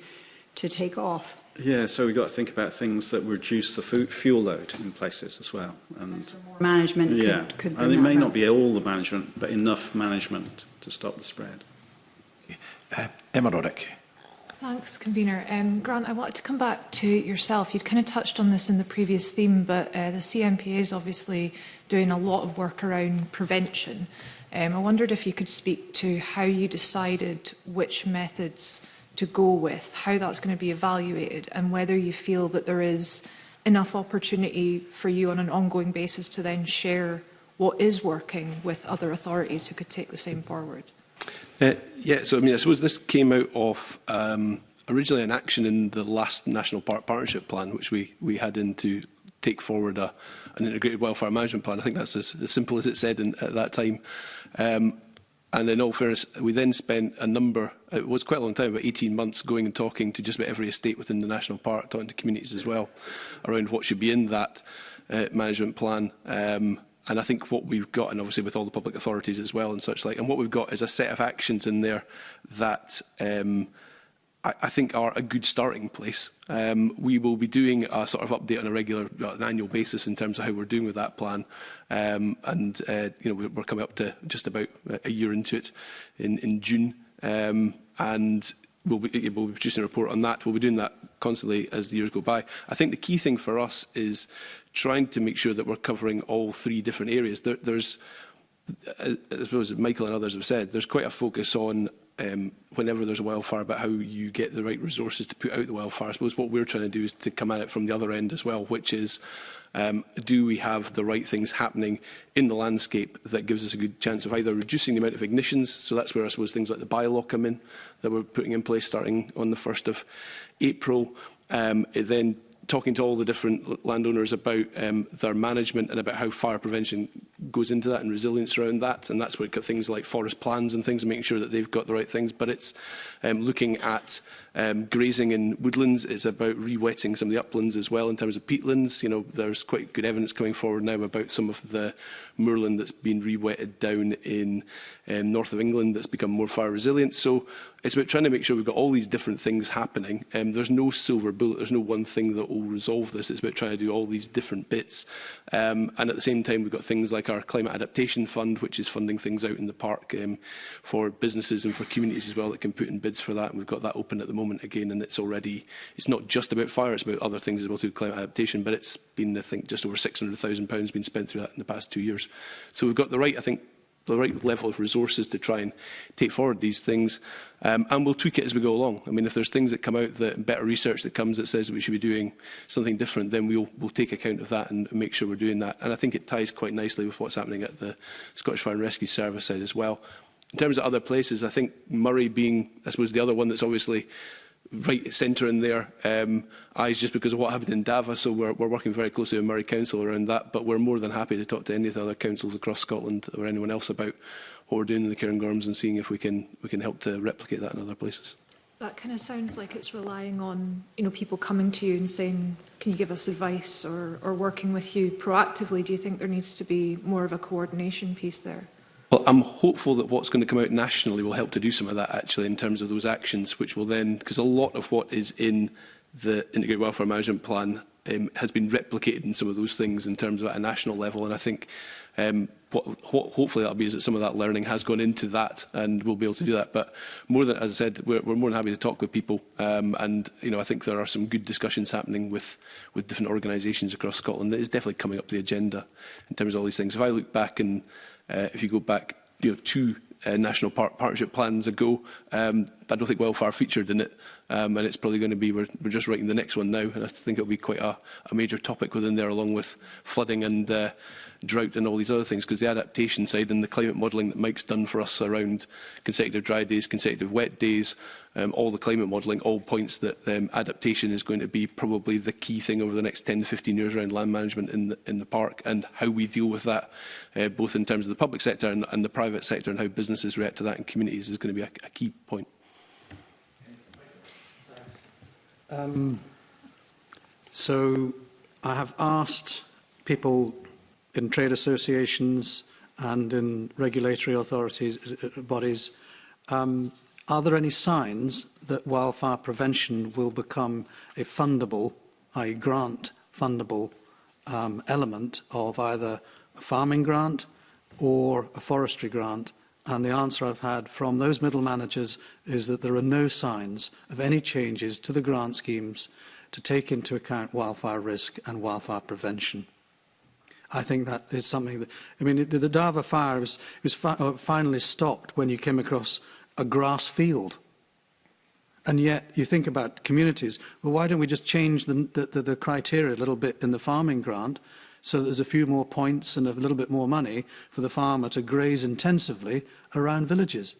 to take off. Yeah, so we've got to think about things that reduce the fuel load in places as well. And so more management could and it may not be all the management, but enough management to stop the spread. Emma Roddick. Thanks, Convener. Grant, I wanted to come back to yourself. You'd kind of touched on this in the previous theme, but the CMPA is obviously doing a lot of work around prevention. I wondered if you could speak to how you decided which methods to go with, how that's going to be evaluated, and whether you feel that there is enough opportunity for you on an ongoing basis to then share what is working with other authorities who could take the same forward. Yeah, so I mean, I suppose this came out of originally an action in the last National Park Partnership Plan, which we had in to take forward an integrated wildfire management plan. I think that's as simple as it said at that time. And in all fairness, we then spent it was quite a long time, about 18 months, going and talking to just about every estate within the national park, talking to communities as well, around what should be in that management plan. And I think what we've got, and obviously with all the public authorities as well and such like, and what we've got is a set of actions in there that I think are a good starting place. We will be doing a sort of update on a regular, an annual basis in terms of how we're doing with that plan. You know, we're coming up to just about a year into it in June. And we'll be producing a report on that. We'll be doing that constantly as the years go by. I think the key thing for us is trying to make sure that we're covering all three different areas. There's, I suppose Michael and others have said, there's quite a focus on whenever there's a wildfire about how you get the right resources to put out the wildfire. I suppose what we're trying to do is to come at it from the other end as well, which is do we have the right things happening in the landscape that gives us a good chance of either reducing the amount of ignitions, so that's where I suppose things like the bylaw come in, that we're putting in place starting on the 1st of April, then talking to all the different landowners about their management and about how fire prevention goes into that and resilience around that. And that's where we've got things like forest plans and things and making sure that they've got the right things. But it's looking at grazing in woodlands. It's about re-wetting some of the uplands as well in terms of peatlands. You know, there's quite good evidence coming forward now about some of the moorland that's been re-wetted down in north of England that's become more fire resilient. So it's about trying to make sure we've got all these different things happening. There's no silver bullet. There's no one thing that will resolve this. It's about trying to do all these different bits. And at the same time, we've got things like our Climate Adaptation Fund, which is funding things out in the park for businesses and for communities as well that can put in bids for that. And we've got that open at the moment again. And it's not just about fire, it's about other things as well too, climate adaptation. But it's been, I think, just over £600,000 been spent through that in the past 2 years. So we've got the right, I think, the right level of resources to try and take forward these things, and we'll tweak it as we go along. I mean, if there's things that come out, that better research that comes that says that we should be doing something different, then we'll take account of that and make sure we're doing that. And I think it ties quite nicely with what's happening at the Scottish Fire and Rescue Service side as well. In terms of other places, I think Murray being, I suppose, the other one that's obviously right centre in there, eyes just because of what happened in Davos, so we're working very closely with Murray Council around that, but we're more than happy to talk to any of the other councils across Scotland or anyone else about what we're doing in the Cairngorms and seeing if we can help to replicate that in other places. That kind of sounds like it's relying on, people coming to you and saying, can you give us advice, or working with you proactively. Do you think there needs to be more of a coordination piece there? Well, I'm hopeful that what's going to come out nationally will help to do some of that, actually, in terms of those actions, which will then, because a lot of what is in the Integrated Welfare Management Plan has been replicated in some of those things in terms of at a national level. And I think what hopefully that'll be is that some of that learning has gone into that, and we'll be able to do that. But more than, as I said, we're more than happy to talk with people. And I think there are some good discussions happening with different organisations across Scotland. It is definitely coming up the agenda in terms of all these things. If I look back and if you go back, 2 national partnership plans ago, I don't think wildfire featured in it, and it's probably going to be, we're just writing the next one now, and I think it'll be quite a major topic within there, along with flooding and drought and all these other things, because the adaptation side and the climate modelling that Mike's done for us around consecutive dry days, consecutive wet days, all the climate modelling, all points that adaptation is going to be probably the key thing over the next 10 to 15 years around land management in the park, and how we deal with that, both in terms of the public sector and the private sector, and how businesses react to that in communities is going to be a key point. So I have asked people in trade associations and in regulatory authorities, bodies, are there any signs that wildfire prevention will become a fundable, i.e. grant fundable element of either a farming grant or a forestry grant? And the answer I've had from those middle managers is that there are no signs of any changes to the grant schemes to take into account wildfire risk and wildfire prevention. I think that is something that, the Dava fire was finally stopped when you came across a grass field. And yet you think about communities, well, why don't we just change the criteria a little bit in the farming grant so that there's a few more points and a little bit more money for the farmer to graze intensively around villages?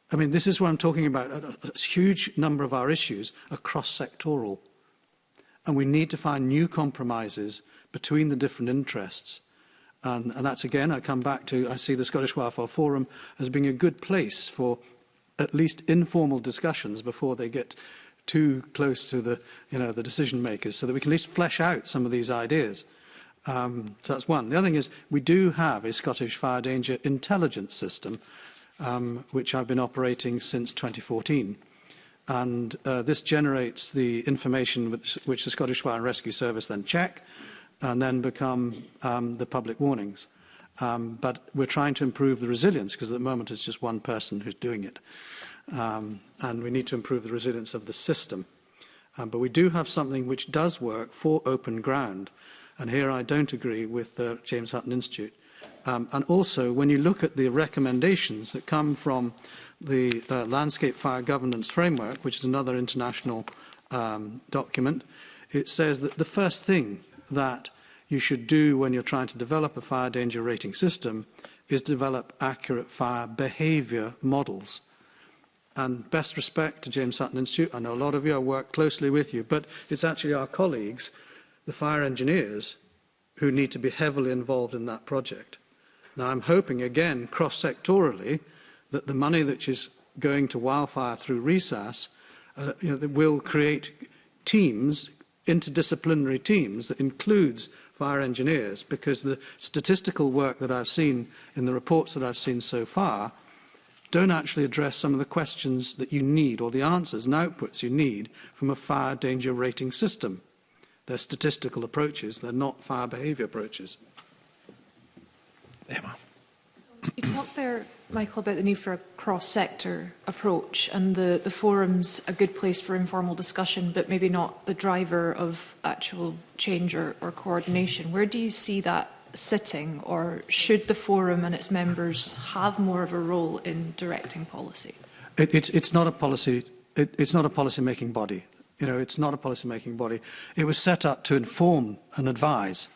This is what I'm talking about. A huge number of our issues are cross-sectoral. And we need to find new compromises between the different interests. And that's, again, I come back to, I see the Scottish Wildfire Forum as being a good place for at least informal discussions before they get too close to the decision makers, so that we can at least flesh out some of these ideas. So that's one. The other thing is we do have a Scottish fire danger intelligence system, which I've been operating since 2014. And this generates the information which the Scottish Fire and Rescue Service then check and then become the public warnings. But we're trying to improve the resilience, because at the moment it's just one person who's doing it. And we need to improve the resilience of the system. But we do have something which does work for open ground. And here I don't agree with the James Hutton Institute. And also, when you look at the recommendations that come from the Landscape Fire Governance Framework, which is another international document, it says that the first thing that you should do when you're trying to develop a fire danger rating system is develop accurate fire behaviour models. And best respect to James Hutton Institute, I know a lot of you, I work closely with you, but it's actually our colleagues, the fire engineers, who need to be heavily involved in that project. Now, I'm hoping, again, cross-sectorally, that the money that is going to wildfire through RESAS will create teams, interdisciplinary teams, that includes fire engineers, because the statistical work that I've seen in the reports that I've seen so far don't actually address some of the questions that you need, or the answers and outputs you need from a fire danger rating system. They're statistical approaches, they're not fire behaviour approaches. Emma. You talked there, Michael, about the need for a cross-sector approach, and the forum's a good place for informal discussion, but maybe not the driver of actual change or coordination. Where do you see that sitting, or should the forum and its members have more of a role in directing policy? It's not a policy. It's not a policy-making body. It's not a policy-making body. It was set up to inform and advise.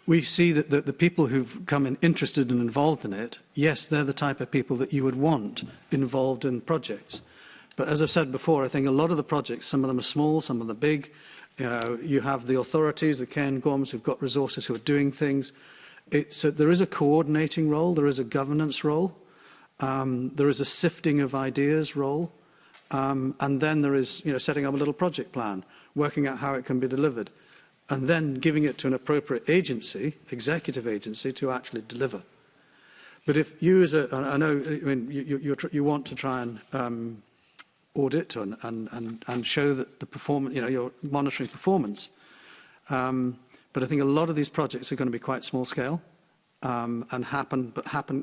we see that the people who've come in interested and involved in it, yes, they're the type of people that you would want involved in projects. But as I've said before, I think a lot of the projects, some of them are small, some of them are big. You know, you have the authorities, the KNGOMs, who've got resources, who are doing things. There is a coordinating role, there is a governance role, there is a sifting of ideas role, and then there is, you know, setting up a little project plan, working out how it can be delivered, and then giving it to an appropriate agency, executive agency, to actually deliver. But if you, as I know, I mean, you want to try and audit and show that the performance, you know, you're monitoring performance. But I think a lot of these projects are going to be quite small scale and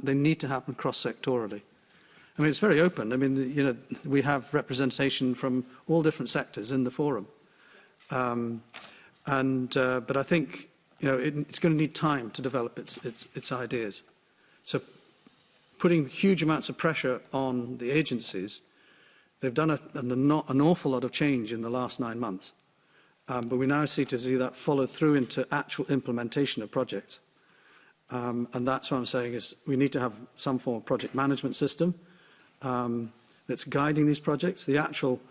they need to happen cross-sectorally. I mean, it's very open. I mean, you know, we have representation from all different sectors in the forum. But I think, you know, it's going to need time to develop its ideas. So putting huge amounts of pressure on the agencies, they've done an awful lot of change in the last 9 months. But we now see that followed through into actual implementation of projects. And that's what I'm saying is we need to have some form of project management system that's guiding these projects. The actual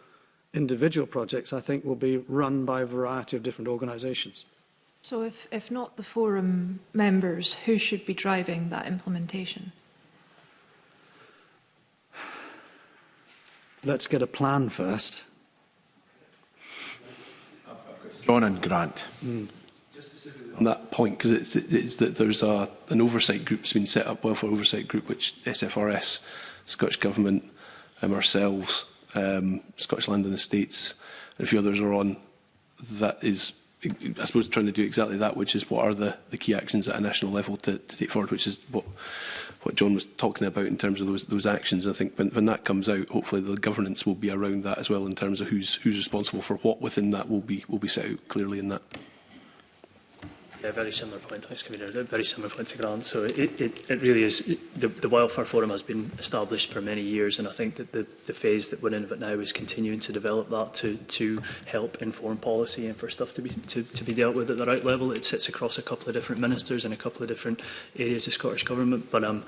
individual projects, I think, will be run by a variety of different organisations. So if not the forum members, who should be driving that implementation? Let's get a plan first. John and Grant. On that point, because it's that there's an oversight group that's been set up, welfare oversight group, which SFRS, Scottish Government, ourselves, Scottish Land and Estates, and a few others are on. That is, I suppose, trying to do exactly that, which is what are the key actions at a national level to take forward, which is what John was talking about in terms of those actions. I think when that comes out, hopefully the governance will be around that as well in terms of who's responsible for what within that will be set out clearly in that. Yeah, very similar point. Thanks, Commissioner. Very similar point to Grant. So it really is. The Wildfire Forum has been established for many years, and I think that the phase that we're in of it now is continuing to develop that to help inform policy and for stuff to be dealt with at the right level. It sits across a couple of different ministers and a couple of different areas of Scottish Government, but I'm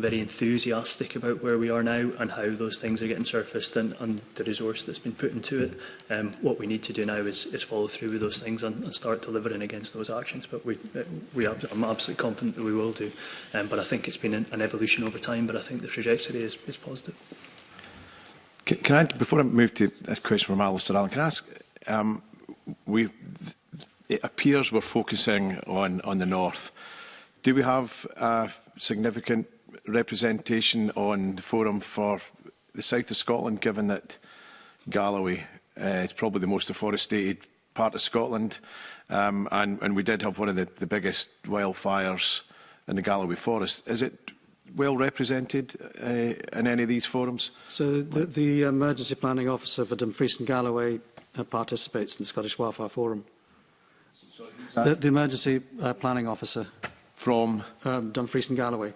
very enthusiastic about where we are now and how those things are getting surfaced and the resource that's been put into it. What we need to do now is follow through with those things and start delivering against those actions. But I'm absolutely confident that we will do. But I think it's been an evolution over time, but I think the trajectory is positive. Can I, before I move to a question from Alistair Allen, can I ask, it appears we're focusing on the north. Do we have significant representation on the forum for the south of Scotland, given that Galloway is probably the most deforested part of Scotland, and we did have one of the biggest wildfires in the Galloway forest. Is it well represented in any of these forums? So the Emergency Planning Officer for Dumfries and Galloway participates in the Scottish Wildfire Forum. The Emergency Planning Officer from Dumfries and Galloway.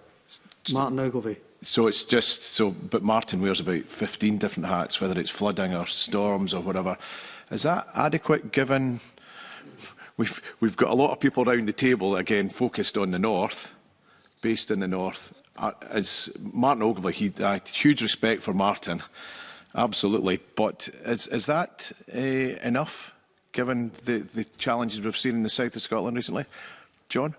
Martin Ogilvie. So it's just so, but Martin wears about 15 different hats, whether it's flooding or storms or whatever. Is that adequate, given we've got a lot of people around the table again focused on the north, based in the north? As Martin Ogilvie, huge respect for Martin, absolutely. But is that enough, given the challenges we've seen in the south of Scotland recently? John?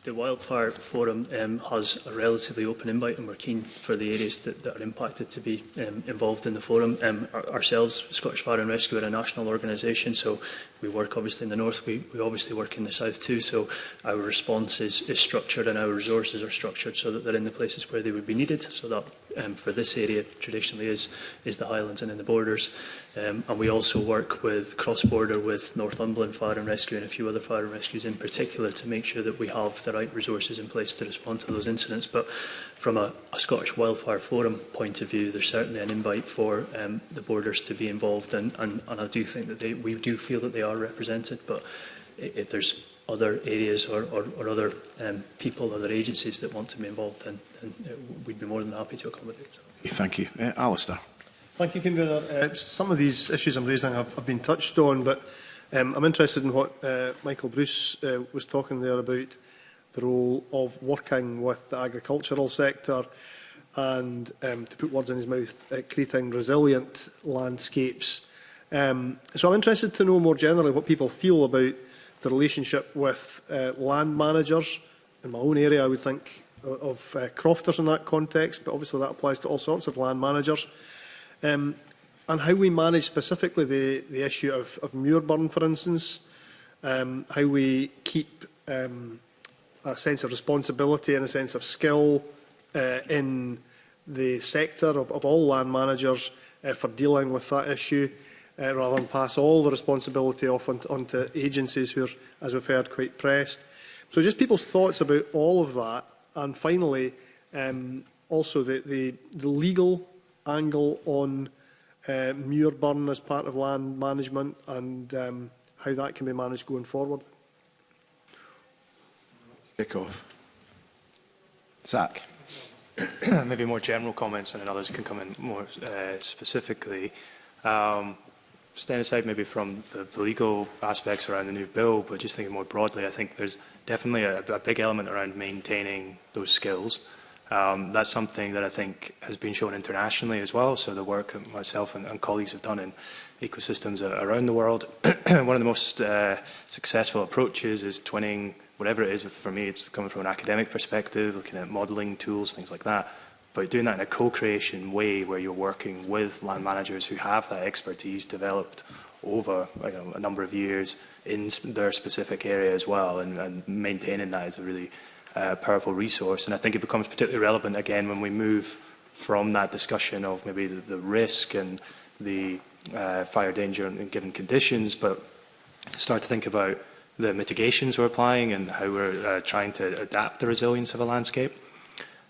The Wildfire Forum has a relatively open invite, and we're keen for the areas that are impacted to be involved in the forum. Ourselves, Scottish Fire and Rescue, are a national organisation, so we work obviously in the north, we obviously work in the south too, so our response is structured and our resources are structured so that they're in the places where they would be needed. So that for this area traditionally is the Highlands and in the borders. And we also work with cross-border with Northumberland Fire and Rescue and a few other fire and rescues in particular to make sure that we have the right resources in place to respond to those incidents. But from a Scottish Wildfire Forum point of view, there's certainly an invite for the borders to be involved, and I do think that we do feel that they are represented. But if there's other areas or other people, other agencies that want to be involved, then we'd be more than happy to accommodate. Thank you. Alistair. Thank you, Convener. Some of these issues I'm raising have been touched on, but I'm interested in what Michael Bruce was talking there about, the role of working with the agricultural sector and, to put words in his mouth, creating resilient landscapes. So I'm interested to know more generally what people feel about the relationship with land managers. In my own area, I would think of crofters in that context, but obviously that applies to all sorts of land managers. And how we manage specifically the issue of muirburn, for instance, how we keep a sense of responsibility and a sense of skill in the sector of all land managers for dealing with that issue, rather than pass all the responsibility off onto agencies who are, as we've heard, quite pressed. So just people's thoughts about all of that, and finally, also the legal angle on muirburn as part of land management and how that can be managed going forward. Kick off. Zach. Maybe more general comments, and then others can come in more specifically. Staying aside maybe from the legal aspects around the new bill, but just thinking more broadly, I think there's definitely a big element around maintaining those skills. That's something that I think has been shown internationally as well. So the work that myself and colleagues have done in ecosystems around the world, one of the most successful approaches is twinning, whatever it is. For me, it's coming from an academic perspective, looking at modelling tools, things like that. But doing that in a co-creation way where you're working with land managers who have that expertise developed over a number of years in their specific area as well, and maintaining that is a really powerful resource. And I think it becomes particularly relevant again when we move from that discussion of maybe the risk and the fire danger in given conditions, but start to think about the mitigations we're applying and how we're trying to adapt the resilience of a landscape.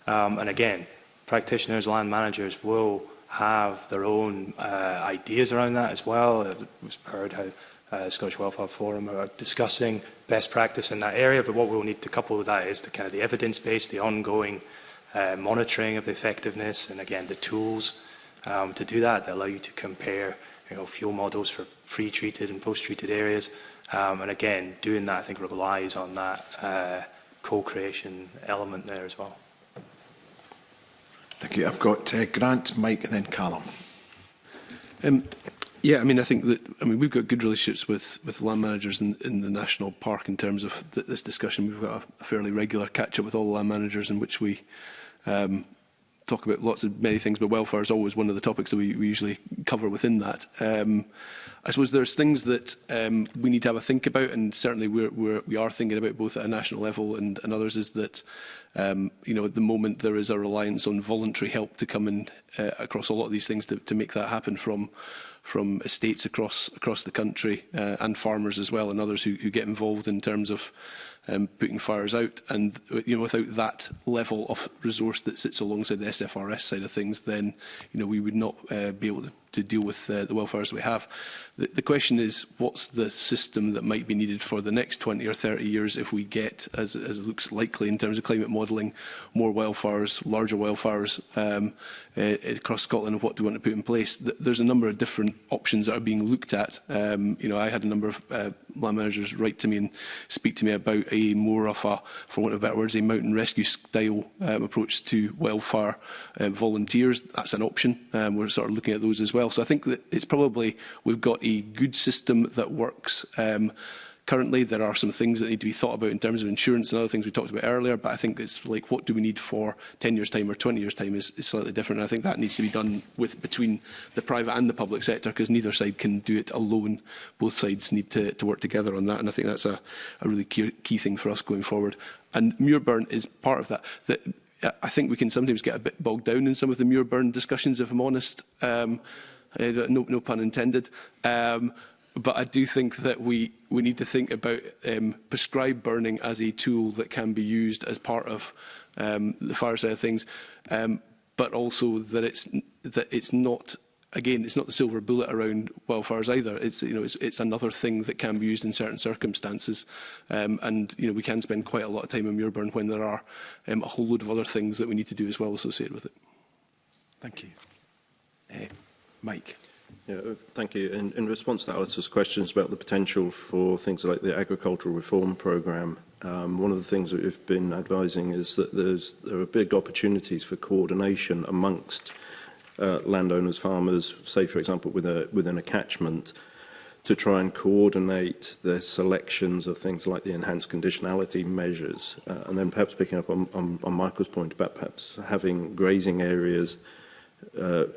And again, practitioners, land managers will have their own ideas around that as well. We've heard how Scottish Wildfire Forum are discussing best practice in that area, but what we'll need to couple with that is the kind of the evidence base, the ongoing monitoring of the effectiveness, and again the tools to do that allow you to compare fuel models for pre-treated and post-treated areas. And again, doing that I think relies on that co-creation element there as well. Thank you. I've got Grant, Mike and then Callum. Yeah, I mean, I think that we've got good relationships with land managers in the national park in terms of this discussion. We've got a fairly regular catch-up with all the land managers in which we talk about many things, but wildfire is always one of the topics that we usually cover within that. I suppose there's things that we need to have a think about, and certainly we are thinking about both at a national level and others, is that at the moment there is a reliance on voluntary help to come in across a lot of these things to make that happen from estates across the country and farmers as well, and others who get involved in terms of putting fires out. And without that level of resource that sits alongside the SFRS side of things, then we would not be able to deal with the wildfires we have. The question is, what's the system that might be needed for the next 20 or 30 years if we get, as it looks likely in terms of climate modelling, more wildfires, larger wildfires across Scotland, and what do we want to put in place? There's a number of different options that are being looked at. I had a number of land managers write to me and speak to me about a more of a, for want of better words, a mountain rescue style approach to wildfire volunteers. That's an option. We're sort of looking at those as well. So I think that it's probably, we've got a good system that works. Currently, there are some things that need to be thought about in terms of insurance and other things we talked about earlier, but I think it's like, what do we need for 10 years' time or 20 years' time is slightly different. And I think that needs to be done between the private and the public sector, because neither side can do it alone. Both sides need to work together on that, and I think that's a really key thing for us going forward. And muirburn is part of that. I think we can sometimes get a bit bogged down in some of the muirburn discussions, if I'm honest. No pun intended. But I do think that we need to think about prescribed burning as a tool that can be used as part of the fire side of things, but also that it's not. Again, it's not the silver bullet around wildfires either. It's another thing that can be used in certain circumstances, and we can spend quite a lot of time on muirburn when there are a whole load of other things that we need to do as well associated with it. Thank you, Mike. Yeah, thank you. In response to Alice's questions about the potential for things like the agricultural reform programme, one of the things that we've been advising is that there are big opportunities for coordination amongst landowners, farmers, say for example within a catchment, to try and coordinate their selections of things like the enhanced conditionality measures, and then perhaps picking up on Michael's point about perhaps having grazing areas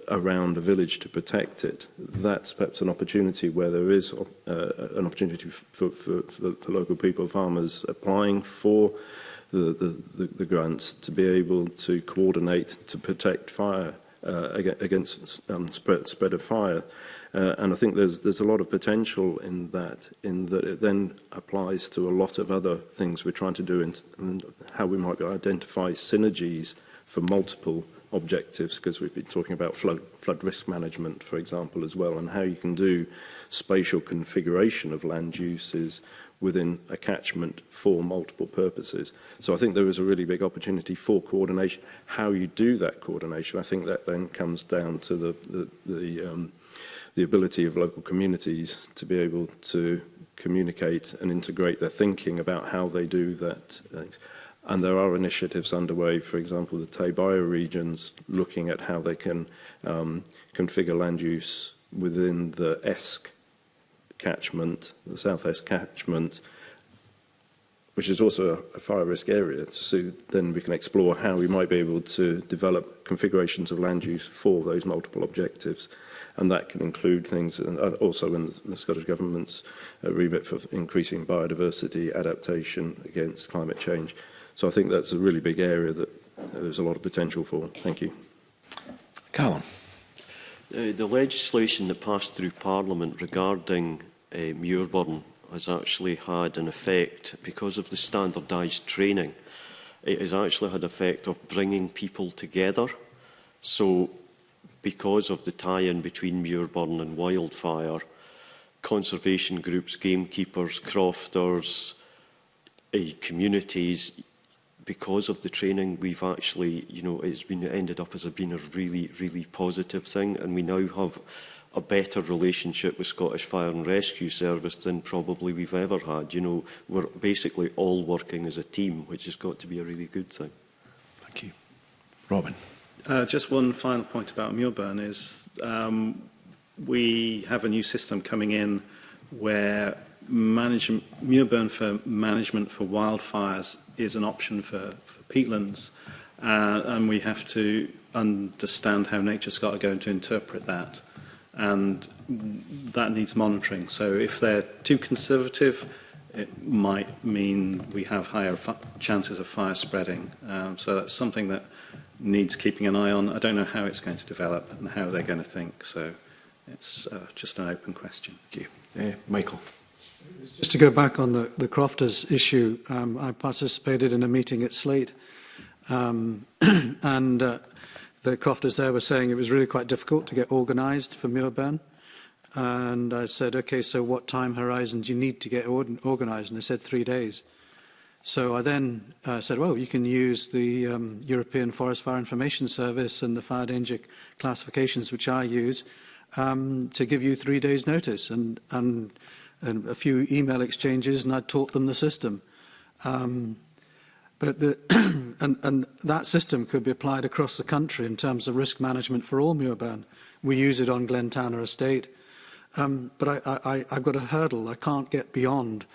around a village to protect it. That's perhaps an opportunity where there is an opportunity for local people, farmers, applying for the grants to be able to coordinate to protect fire against spread of fire. And I think there's a lot of potential in that it then applies to a lot of other things we're trying to do and how we might identify synergies for multiple objectives, because we've been talking about flood risk management, for example, as well, and how you can do spatial configuration of land uses within a catchment for multiple purposes. So I think there is a really big opportunity for coordination. How you do that coordination, I think that then comes down to the ability of local communities to be able to communicate and integrate their thinking about how they do that. And there are initiatives underway, for example, the Tay bioregions, looking at how they can configure land use within the ESC catchment, the South Esk catchment, which is also a fire risk area. So then we can explore how we might be able to develop configurations of land use for those multiple objectives. And that can include things, and also in the Scottish Government's remit for increasing biodiversity, adaptation against climate change. So I think that's a really big area that there's a lot of potential for. Thank you. Callum. The legislation that passed through Parliament regarding Muirburn has actually had an effect, because of the standardised training, it has actually had an effect of bringing people together. So because of the tie-in between Muirburn and wildfire, conservation groups, gamekeepers, crofters, communities, because of the training, we've actually, it's ended up as being a really, really positive thing, and we now have a better relationship with Scottish Fire and Rescue Service than probably we've ever had. We're basically all working as a team, which has got to be a really good thing. Thank you. Robin. Just one final point about Muirburn is we have a new system coming in where Muirburn for management for wildfires is an option for peatlands, and we have to understand how NatureScot are going to interpret that, and that needs monitoring. So if they're too conservative, it might mean we have higher chances of fire spreading. So that's something that needs keeping an eye on. I don't know how it's going to develop and how they're going to think, so it's just an open question. Thank you. Michael. Just to go back on the crofters issue, I participated in a meeting at Slate, and the crofters there were saying it was really quite difficult to get organised for Muirburn. And I said, OK, so what time horizon do you need to get organised? And they said 3 days. So I then said, well, you can use the European Forest Fire Information Service and the fire danger classifications, which I use, to give you 3 days' notice. And a few email exchanges, and I taught them the system. And that system could be applied across the country in terms of risk management for all Muirburn. We use it on Glentanner Estate. But I've got a hurdle I can't get beyond,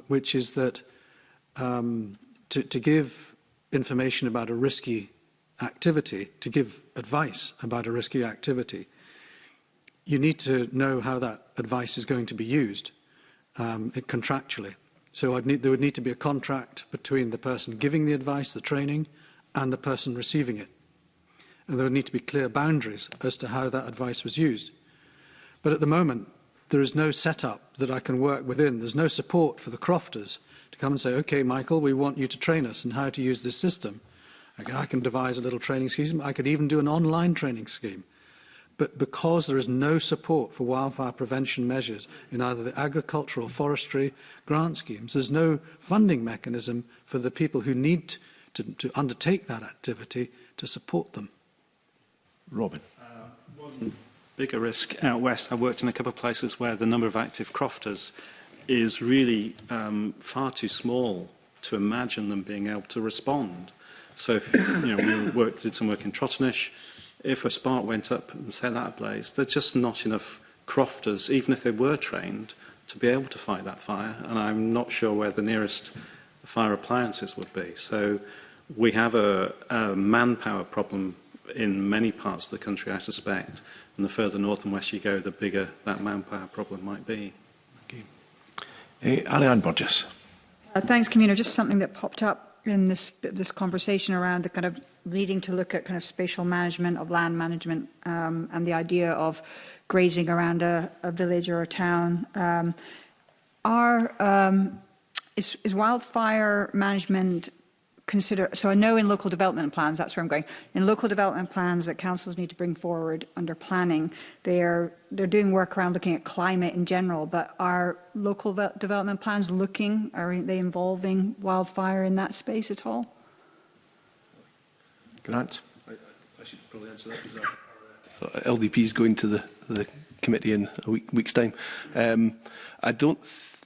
which is that to give information about a risky activity, to give advice about a risky activity, you need to know how that advice is going to be used contractually. So there would need to be a contract between the person giving the advice, the training, and the person receiving it. And there would need to be clear boundaries as to how that advice was used. But at the moment, there is no setup that I can work within. There's no support for the crofters to come and say, OK, Michael, we want you to train us in how to use this system. I can devise a little training scheme. I could even do an online training scheme. But because there is no support for wildfire prevention measures in either the agricultural or forestry grant schemes, there's no funding mechanism for the people who need to undertake that activity to support them. Robin. bigger risk out west. I worked in a couple of places where the number of active crofters is really far too small to imagine them being able to respond. So if we did some work in Trotternish, if a spark went up and set that ablaze, there's just not enough crofters, even if they were trained, to be able to fight that fire. And I'm not sure where the nearest fire appliances would be. So we have a manpower problem in many parts of the country, I suspect. And the further north and west you go, the bigger that manpower problem might be. Ariane Burgess. Thanks, Convener. Just something that popped up in this conversation around the kind of needing to look at kind of spatial management of land management and the idea of grazing around a village or a town. Is wildfire management consider? So I know in local development plans, that's where I'm going. In local development plans that councils need to bring forward under planning, they're doing work around looking at climate in general. But are local development plans are they involving wildfire in that space at all? Grant. I should probably answer that because our LDP is going to the committee in a week's time. I don't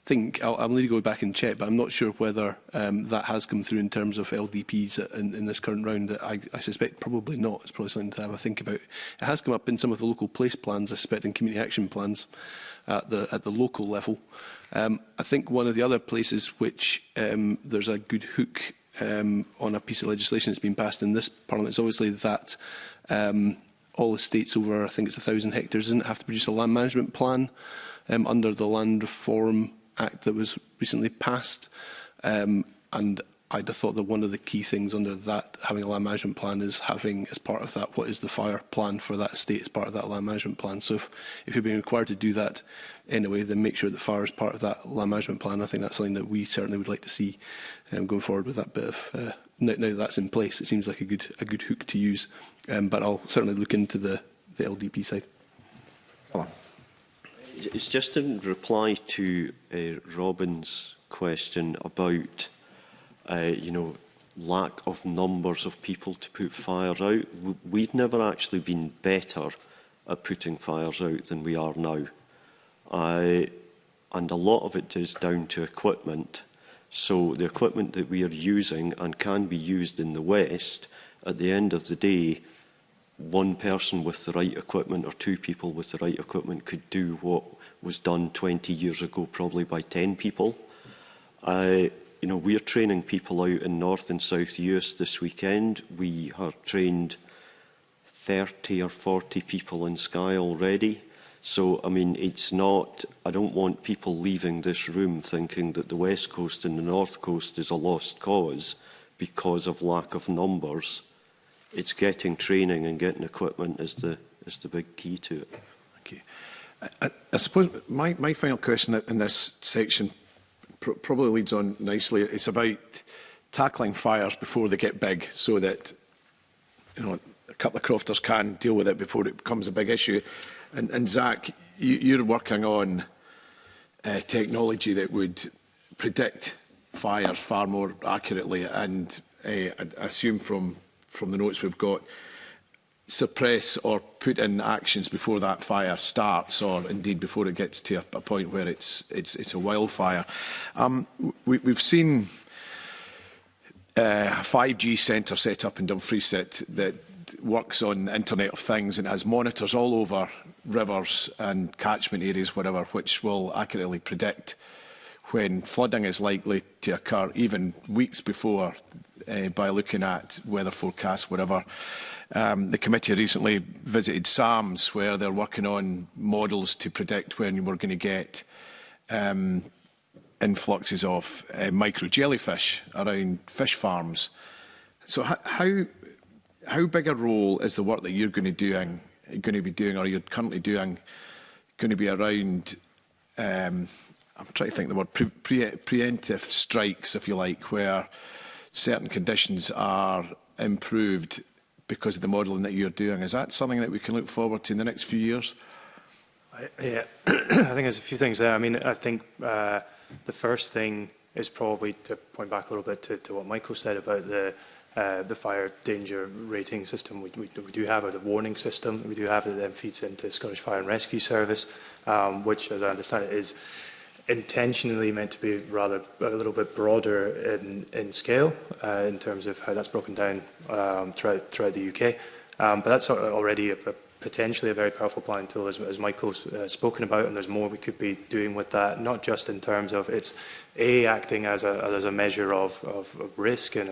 think I'll need to go back and check, but I'm not sure whether that has come through in terms of LDPs in this current round. I suspect probably not. It's probably something to have a think about. It has come up in some of the local place plans, I suspect, in community action plans at the local level. I think one of the other places which there's a good hook on a piece of legislation that's been passed in this Parliament is obviously that all estates over, I think it's 1,000 hectares, doesn't have to produce a land management plan under the Land Reform Act that was recently passed. And I'd have thought that one of the key things under that, having a land management plan, is having as part of that, what is the fire plan for that estate as part of that land management plan. So if you're being required to do that anyway, then make sure that fire is part of that land management plan. I think that's something that we certainly would like to see going forward with that bit of, now that that's in place, it seems like a good hook to use. But I'll certainly look into the LDP side. It's just in reply to Robin's question about lack of numbers of people to put fires out. We've never actually been better at putting fires out than we are now. And a lot of it is down to equipment. So the equipment that we are using and can be used in the West, at the end of the day, one person with the right equipment or two people with the right equipment could do what was done 20 years ago probably by 10 people. We're training people out in North and South Uist this weekend. We have trained 30 or 40 people in Skye already. So, I mean, it's not, I don't want people leaving this room thinking that the West Coast and the North Coast is a lost cause because of lack of numbers. It's getting training and getting equipment is the big key to it. Okay. I suppose my final question in this section probably leads on nicely. It's about tackling fires before they get big, so that a couple of crofters can deal with it before it becomes a big issue. And Zach, you're working on technology that would predict fires far more accurately, and I assume from the notes we've got, suppress or put in actions before that fire starts, or indeed before it gets to a point where it's a wildfire. We've seen a 5G centre set up in Dumfries that works on the Internet of Things and has monitors all over rivers and catchment areas, whatever, which will accurately predict when flooding is likely to occur, even weeks before, by looking at weather forecasts, whatever. The committee recently visited SAMS, where they're working on models to predict when we're going to get influxes of micro jellyfish around fish farms. So how big a role is the work that you're going to be doing, or you're currently doing, going to be around? I'm trying to think the word preemptive strikes, if you like, where certain conditions are improved because of the modelling that you're doing. Is that something that we can look forward to in the next few years? Yeah, I think there's a few things there. I mean, I think the first thing is probably to point back a little bit to what Michael said about the the fire danger rating system we do have, or the warning system we do have, that then feeds into the Scottish Fire and Rescue Service, which, as I understand it, is intentionally meant to be rather a little bit broader in scale in terms of how that's broken down throughout the UK. But that's already potentially a very powerful planning tool, as Michael's spoken about, and there's more we could be doing with that, not just in terms of it's acting as a measure of risk, and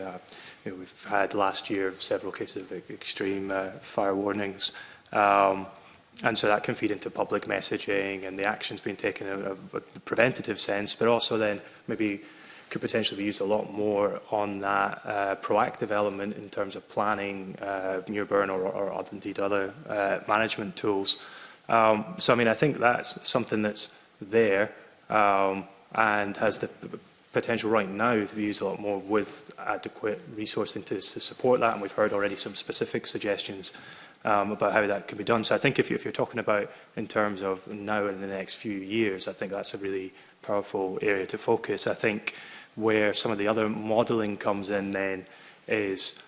you know, we've had last year several cases of extreme fire warnings, and so that can feed into public messaging and the actions being taken in a preventative sense, but also then maybe could potentially be used a lot more on that proactive element in terms of planning, near burn or indeed other management tools. So I mean, I think that's something that's there and has the potential right now to be used a lot more with adequate resourcing to support that, and we've heard already some specific suggestions about how that can be done. So I think if you're talking about in terms of now and in the next few years, I think that's a really powerful area to focus. I think where some of the other modelling comes in then is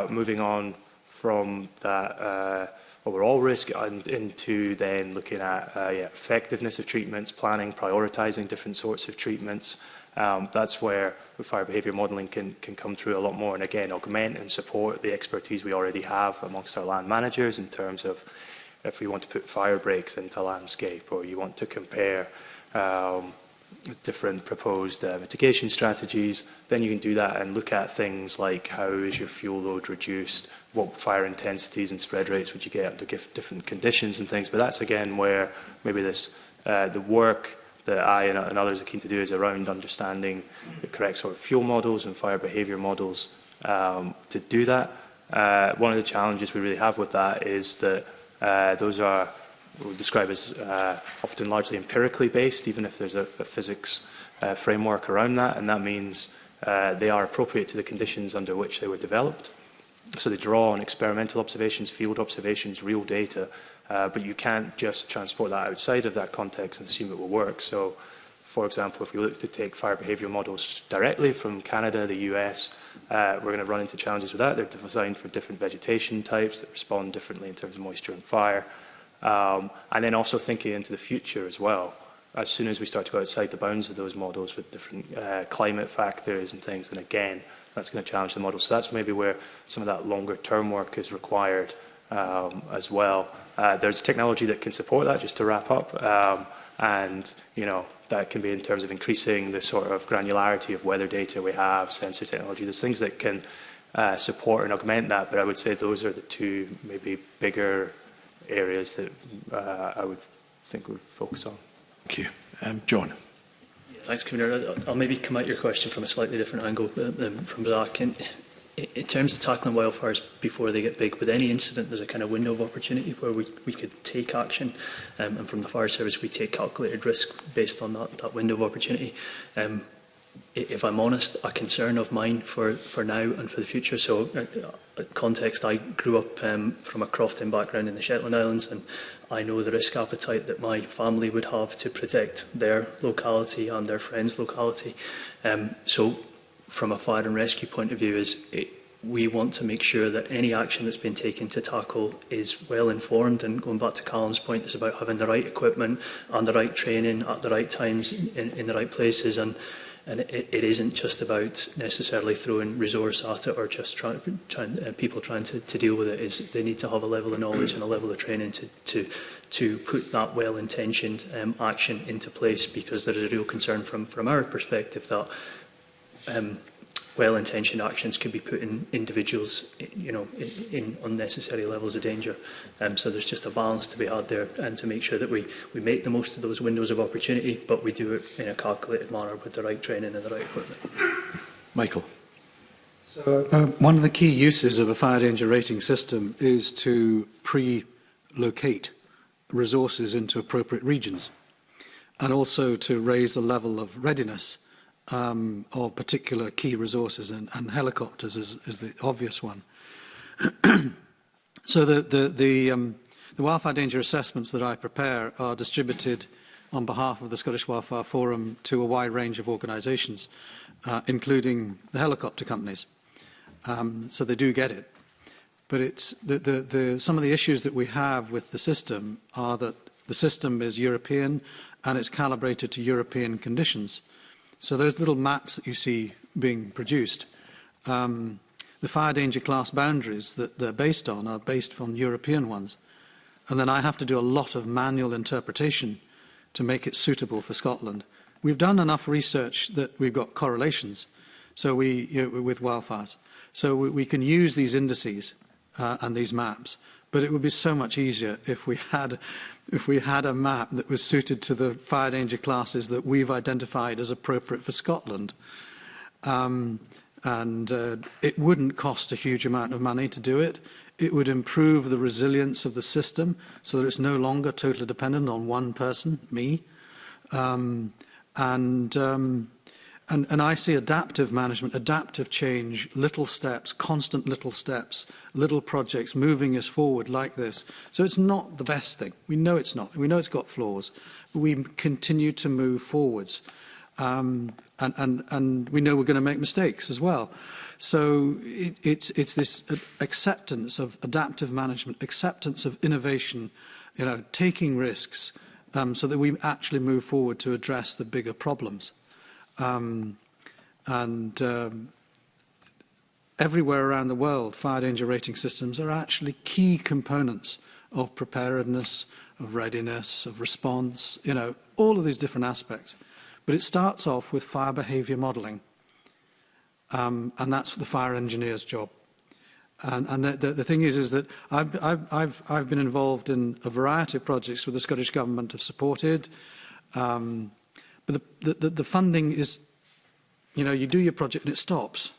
moving on from that overall risk and into then looking at effectiveness of treatments, planning, prioritising different sorts of treatments. That's where the fire behaviour modelling can come through a lot more, and again augment and support the expertise we already have amongst our land managers in terms of if we want to put fire breaks into landscape, or you want to compare different proposed mitigation strategies, then you can do that and look at things like how is your fuel load reduced, what fire intensities and spread rates would you get under different conditions and things. But that's again where maybe this the work that I and others are keen to do is around understanding the correct sort of fuel models and fire behaviour models to do that. One of the challenges we really have with that is that those are what we describe as often largely empirically based, even if there's a physics framework around that, and that means they are appropriate to the conditions under which they were developed. So they draw on experimental observations, field observations, real data, but you can't just transport that outside of that context and assume it will work. So, for example, if we look to take fire behaviour models directly from Canada, the US, we're going to run into challenges with that. They're designed for different vegetation types that respond differently in terms of moisture and fire. And then also thinking into the future as well. As soon as we start to go outside the bounds of those models with different climate factors and things, then again, that's going to challenge the model. So that's maybe where some of that longer term work is required as well. There's technology that can support that, just to wrap up, and you know, that can be in terms of increasing the sort of granularity of weather data we have, sensor technology. There's things that can support and augment that, but I would say those are the two maybe bigger areas that I would think we would focus on. Thank you. John. Thanks, Convener. I'll maybe come at your question from a slightly different angle than from Zach. In terms of tackling wildfires before they get big, with any incident there's a kind of window of opportunity where we could take action, and from the fire service we take calculated risk based on that window of opportunity. If I'm honest, a concern of mine for now and for the future. So context, I grew up from a crofting background in the Shetland Islands, and I know the risk appetite that my family would have to protect their locality and their friends' locality. So from a fire and rescue point of view, we want to make sure that any action that's been taken to tackle is well informed, and going back to Callum's point, it's about having the right equipment and the right training at the right times in the right places, and it isn't just about necessarily throwing resource at it or just people trying to deal with it. They need to have a level of knowledge and a level of training to put that well-intentioned action into place, because there is a real concern from our perspective that well-intentioned actions could be putting individuals, in unnecessary levels of danger. So there's just a balance to be had there, and to make sure that we make the most of those windows of opportunity, but we do it in a calculated manner with the right training and the right equipment. Michael. So one of the key uses of a fire danger rating system is to pre-locate resources into appropriate regions, and also to raise the level of readiness of particular key resources, and helicopters is the obvious one. So the wildfire danger assessments that I prepare are distributed on behalf of the Scottish Wildfire Forum to a wide range of organisations, including the helicopter companies. So they do get it. But it's some of the issues that we have with the system are that the system is European and it's calibrated to European conditions. So those little maps that you see being produced, the fire danger class boundaries that they're based on are based on European ones. And then I have to do a lot of manual interpretation to make it suitable for Scotland. We've done enough research that we've got correlations with wildfires. So we can use these indices and these maps, but it would be so much easier if we had a map that was suited to the fire danger classes that we've identified as appropriate for Scotland. It wouldn't cost a huge amount of money to do it. It would improve the resilience of the system so that it's no longer totally dependent on one person, me. And I see adaptive management, adaptive change, little steps, constant little steps, little projects moving us forward like this. So it's not the best thing. We know it's not. We know it's got flaws. But we continue to move forwards. And we know we're going to make mistakes as well. So it's this acceptance of adaptive management, acceptance of innovation, taking risks so that we actually move forward to address the bigger problems. Everywhere around the world, fire danger rating systems are actually key components of preparedness, of readiness, of response, all of these different aspects. But it starts off with fire behaviour modelling, and that's the fire engineer's job. And the thing is that I've been involved in a variety of projects with the Scottish Government have supported. But the funding is, you do your project and it stops.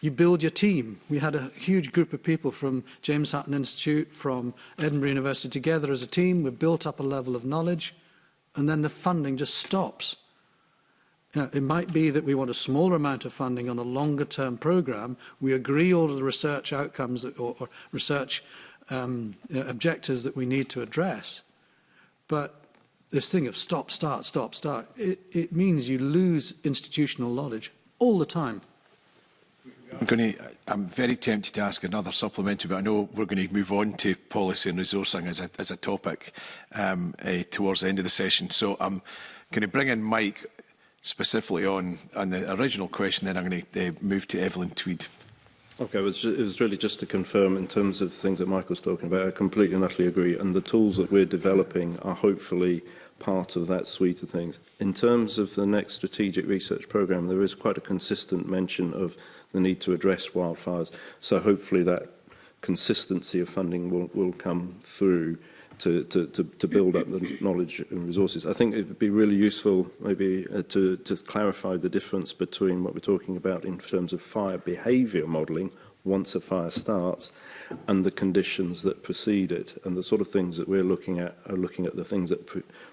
You build your team. We had a huge group of people from James Hutton Institute, from Edinburgh University together as a team. We built up a level of knowledge, and then the funding just stops. It might be that we want a smaller amount of funding on a longer-term programme. We agree all of the research outcomes or research objectives that we need to address. But this thing of stop, start, stop, start, it means you lose institutional knowledge all the time. I'm very tempted to ask another supplementary, but I know we're going to move on to policy and resourcing as a topic towards the end of the session. So I'm going to bring in Mike specifically on the original question, then I'm going to move to Evelyn Tweed. Okay, it was really just to confirm in terms of the things that Michael's talking about. I completely and utterly agree, and the tools that we're developing are hopefully part of that suite of things. In terms of the next strategic research programme, there is quite a consistent mention of the need to address wildfires, so hopefully that consistency of funding will come through to build up the knowledge and resources. I think it would be really useful maybe to clarify the difference between what we're talking about in terms of fire behaviour modelling once a fire starts and the conditions that precede it. And the sort of things that we're looking at are looking at the things that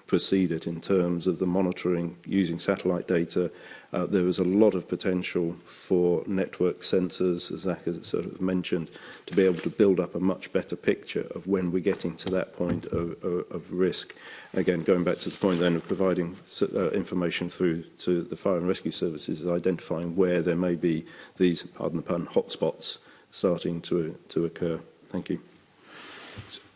precede it in terms of the monitoring using satellite data. There is a lot of potential for network sensors, as Zach has sort of mentioned, to be able to build up a much better picture of when we're getting to that point of risk. Again, going back to the point then of providing information through to the fire and rescue services, identifying where there may be these, pardon the pun, hotspots starting to occur. Thank you.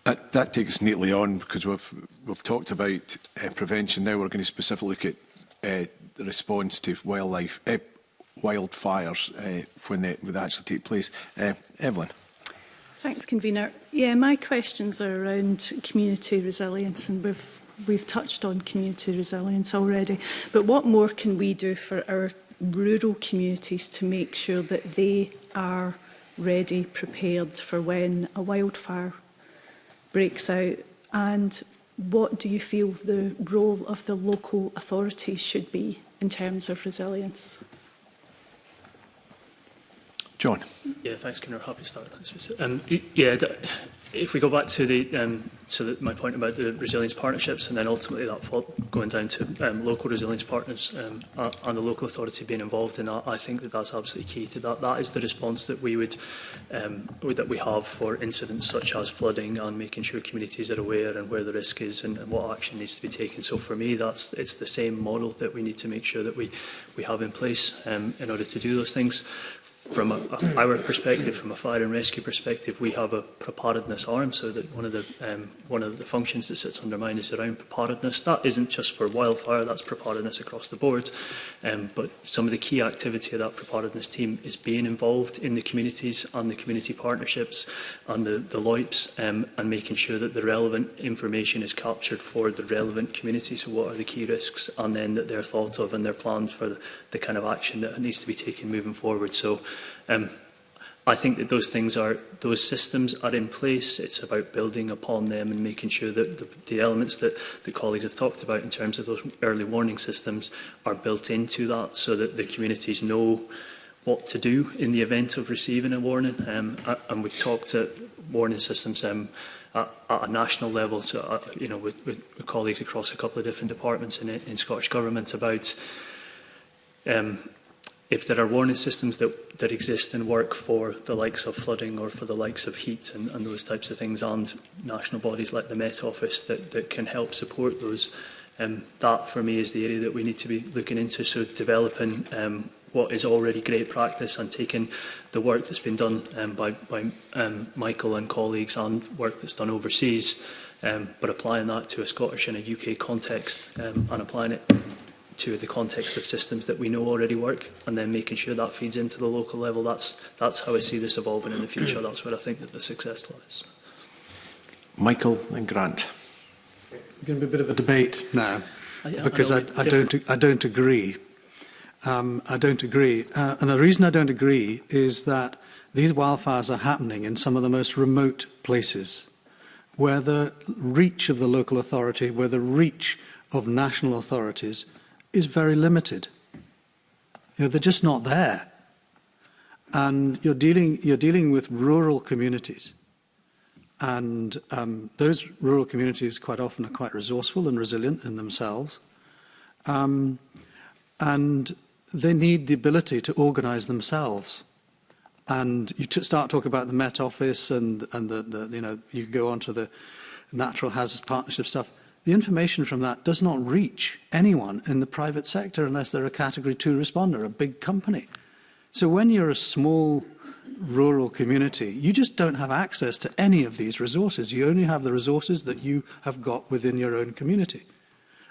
That takes us neatly on, because we've talked about prevention. Now we're going to specifically look at the response to wildfires when they would actually take place. Evelyn. Thanks, Convener. Yeah, my questions are around community resilience, and we've touched on community resilience already. But what more can we do for our rural communities to make sure that they are ready, prepared for when a wildfire breaks out? And what do you feel the role of the local authorities should be in terms of resilience? John. Yeah, thanks, Convener. Happy to start. If we go back to my point about the resilience partnerships, and then ultimately that going down to local resilience partners and the local authority being involved in that, I think that's absolutely key to that. That is the response that we have for incidents such as flooding, and making sure communities are aware and where the risk is and what action needs to be taken. So for me, it's the same model that we need to make sure that we have in place in order to do those things. From our perspective, from a fire and rescue perspective, we have a preparedness arm, so that one of the functions that sits under mine is around preparedness. That isn't just for wildfire, that's preparedness across the board. But some of the key activity of that preparedness team is being involved in the communities and the community partnerships and the LOIPs, and making sure that the relevant information is captured for the relevant communities. So what are the key risks, and then that they're thought of and they're planned for the kind of action that needs to be taken moving forward. So I think that those systems are in place. It's about building upon them and making sure that the elements that the colleagues have talked about in terms of those early warning systems are built into that, so that the communities know what to do in the event of receiving a warning. And we've talked at warning systems at a national level, so with colleagues across a couple of different departments in Scottish Government about if there are warning systems that exist and work for the likes of flooding or for the likes of heat and those types of things, and national bodies like the Met Office that can help support those. That, for me, is the area that we need to be looking into. So developing what is already great practice and taking the work that's been done by Michael and colleagues and work that's done overseas, but applying that to a Scottish and a UK context, and applying it to the context of systems that we know already work, and then making sure that feeds into the local level. That's how I see this evolving in the future. That's where I think that the success lies. Michael and Grant. It's going to be a bit of a debate now, because I don't agree. I don't agree. And the reason I don't agree is that these wildfires are happening in some of the most remote places, where the reach of the local authority, where the reach of national authorities is very limited. They're just not there. And you're dealing with rural communities. And those rural communities quite often are quite resourceful and resilient in themselves. And they need the ability to organise themselves. And you start talking about the Met Office and you go on to the Natural Hazards Partnership stuff. The information from that does not reach anyone in the private sector unless they're a Category 2 responder, a big company. So when you're a small rural community, you just don't have access to any of these resources. You only have the resources that you have got within your own community.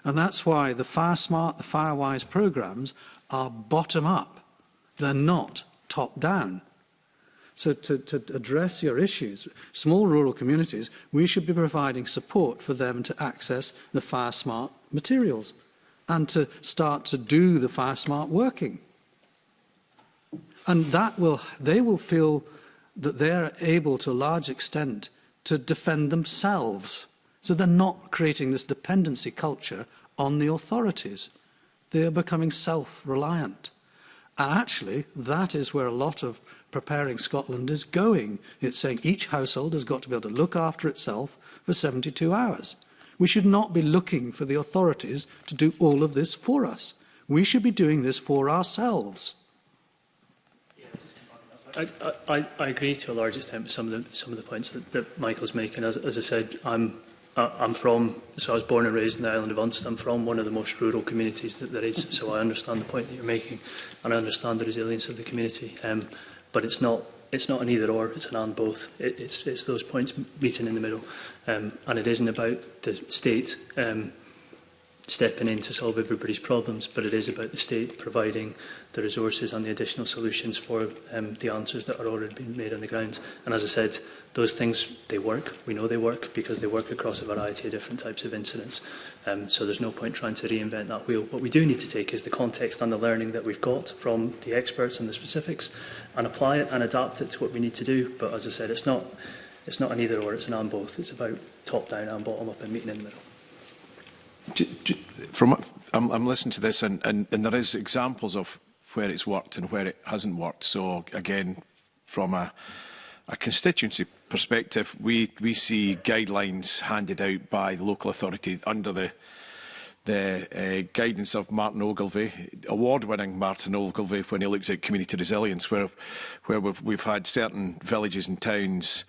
And that's why the FireSmart, the FireWise programmes are bottom-up. They're not top-down. So to address your issues, small rural communities, we should be providing support for them to access the FireSmart materials and to start to do the FireSmart working. And they will feel that they're able to a large extent to defend themselves. So they're not creating this dependency culture on the authorities. They are becoming self-reliant. And actually, that is where a lot of Preparing Scotland is going. It's saying each household has got to be able to look after itself for 72 hours. We should not be looking for the authorities to do all of this for us. We should be doing this for ourselves. I agree to a large extent with some of the points that Michael's making. As I said, I was born and raised in the island of Ulster. I'm from one of the most rural communities that there is, so I understand the point that you're making, and I understand the resilience of the community. But it's not an either or, it's an and both. It's those points meeting in the middle. And it isn't about the state stepping in to solve everybody's problems, but it is about the state providing the resources and the additional solutions for the answers that are already being made on the ground. And as I said, those things, they work. We know they work because they work across a variety of different types of incidents. So there's no point trying to reinvent that wheel. What we do need to take is the context and the learning that we've got from the experts and the specifics and apply it and adapt it to what we need to do. But as I said, it's not an either or, it's an and both. It's about top down and bottom up and meeting in the middle. I'm listening to this and there is examples of where it's worked and where it hasn't worked. So again, from a constituency perspective, we see guidelines handed out by the local authority under the guidance of Martin Ogilvie, award-winning Martin Ogilvie, when he looks at community resilience, where we've had certain villages and towns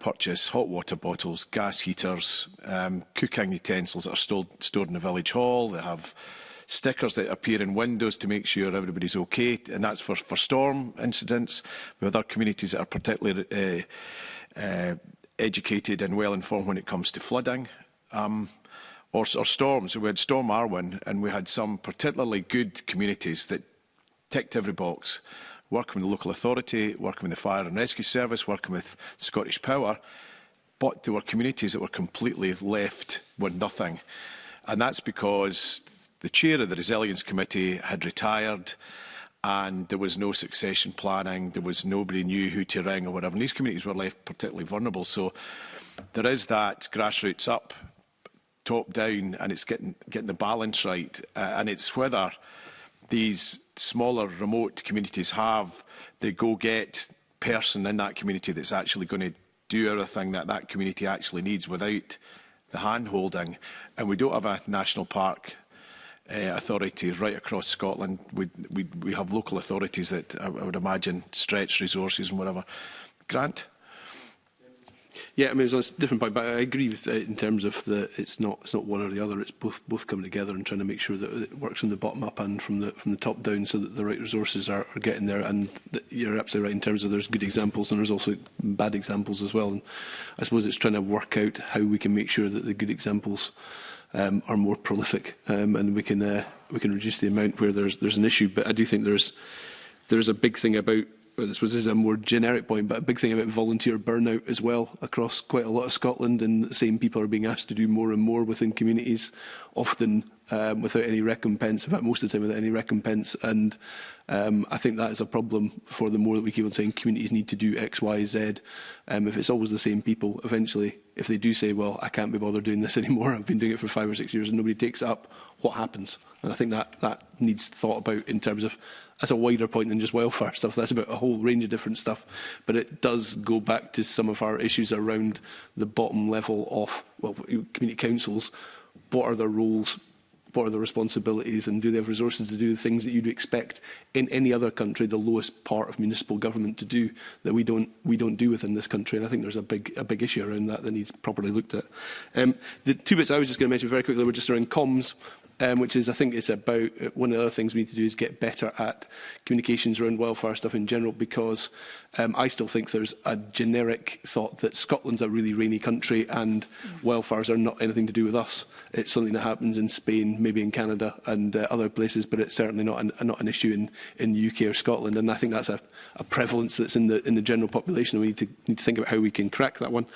purchase hot water bottles, gas heaters, cooking utensils that are stored in the village hall. They have stickers that appear in windows to make sure everybody's okay, and that's for storm incidents. We have other communities that are particularly educated and well informed when it comes to flooding or storms. We had Storm Arwen, and we had some particularly good communities that ticked every box, working with the local authority, working with the Fire and Rescue Service, working with Scottish Power, but there were communities that were completely left with nothing. And that's because the chair of the Resilience Committee had retired and there was no succession planning, there was nobody knew who to ring or whatever, and these communities were left particularly vulnerable. So there is that grassroots up, top down, and it's getting the balance right, and it's whether these smaller remote communities have the go-get person in that community that's actually going to do everything that that community actually needs without the hand-holding. And we don't have a national park authority right across Scotland. We have local authorities that I would imagine stretch resources and whatever. Grant? Yeah, I mean, it's a different point, but I agree with in terms of it's not one or the other. It's both coming together and trying to make sure that it works from the bottom up and from the top down, so that the right resources are getting there. And you're absolutely right in terms of there's good examples and there's also bad examples as well. And I suppose it's trying to work out how we can make sure that the good examples are more prolific, and we can reduce the amount where there's an issue. But I do think there's a big thing about. I suppose this is a more generic point, but a big thing about volunteer burnout as well across quite a lot of Scotland, and the same people are being asked to do more and more within communities, often without any recompense, in fact most of the time without any recompense. And I think that is a problem for the more that we keep on saying communities need to do X, Y, Z. If it's always the same people, eventually, if they do say, well, I can't be bothered doing this anymore, I've been doing it for 5 or 6 years and nobody takes it up, what happens? And I think that needs thought about in terms of, that's a wider point than just welfare stuff. That's about a whole range of different stuff. But it does go back to some of our issues around the bottom level of, well, community councils. What are their roles? What are the responsibilities, and do they have resources to do the things that you'd expect in any other country, the lowest part of municipal government, to do that we don't do within this country? And I think there's a big issue around that needs properly looked at. The two bits I was just going to mention very quickly were just around comms. Which is, I think it's about, one of the other things we need to do is get better at communications around wildfire stuff in general, because I still think there's a generic thought that Scotland's a really rainy country and wildfires are not anything to do with us. It's something that happens in Spain, maybe in Canada and other places, but it's certainly not an issue in the UK or Scotland. And I think that's a prevalence that's in the general population. We need to think about how we can crack that one.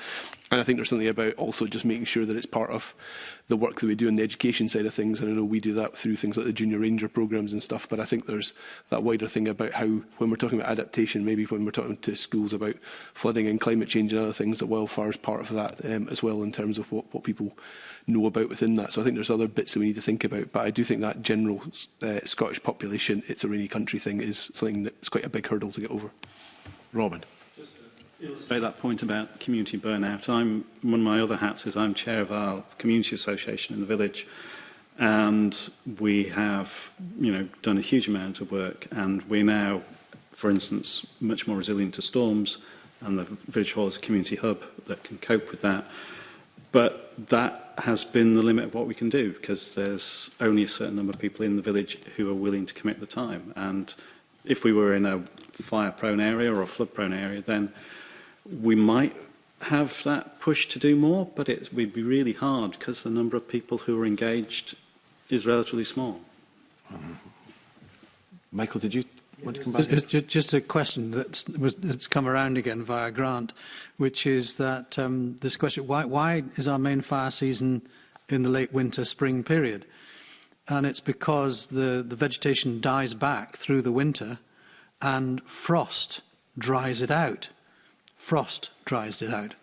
And I think there's something about also just making sure that it's part of the work that we do on the education side of things. And I know we do that through things like the Junior Ranger programmes and stuff, but I think there's that wider thing about how, when we're talking about adaptation, maybe when we're talking to schools about flooding and climate change and other things, that wildfire is part of that as well, in terms of what people know about within that. So I think there's other bits that we need to think about, but I do think that general Scottish population, it's a rainy country thing, is something that's quite a big hurdle to get over. Robin. Illustrate that point about community burnout. One of my other hats is I'm chair of our community association in the village, and we have done a huge amount of work, and we're now, for instance, much more resilient to storms, and the village hall is a community hub that can cope with that. But that has been the limit of what we can do, because there's only a certain number of people in the village who are willing to commit the time. And if we were in a fire-prone area or a flood-prone area, then we might have that push to do more, but it would be really hard because the number of people who are engaged is relatively small. Michael, did you want to come back? Just a question that's come around again via Grant, which is that this question, why is our main fire season in the late winter, spring period? And it's because the vegetation dies back through the winter and frost dries it out. Frost dries it out.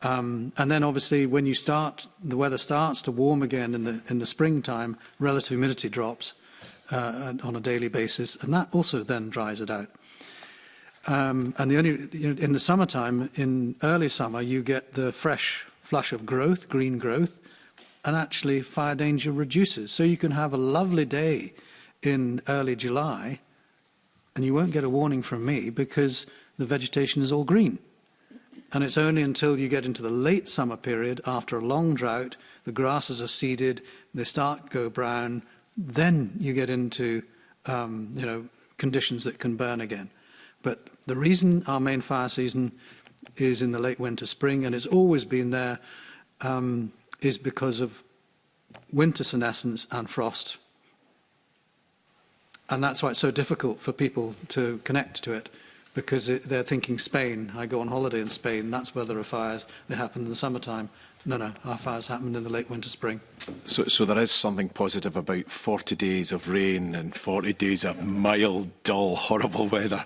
And then obviously when the weather starts to warm again in the springtime, relative humidity drops on a daily basis, and that also then dries it out. And in the summertime, in early summer, you get the fresh flush of growth, green growth, and actually fire danger reduces. So you can have a lovely day in early July, and you won't get a warning from me because the vegetation is all green. And it's only until you get into the late summer period, after a long drought, the grasses are seeded, they start to go brown, then you get into conditions that can burn again. But the reason our main fire season is in the late winter, spring, and it's always been there, is because of winter senescence and frost. And that's why it's so difficult for people to connect to it, because they're thinking Spain. I go on holiday in Spain, that's where there are fires. They happen in the summertime. No, our fires happened in the late winter, spring. So there is something positive about 40 days of rain and 40 days of mild, dull, horrible weather.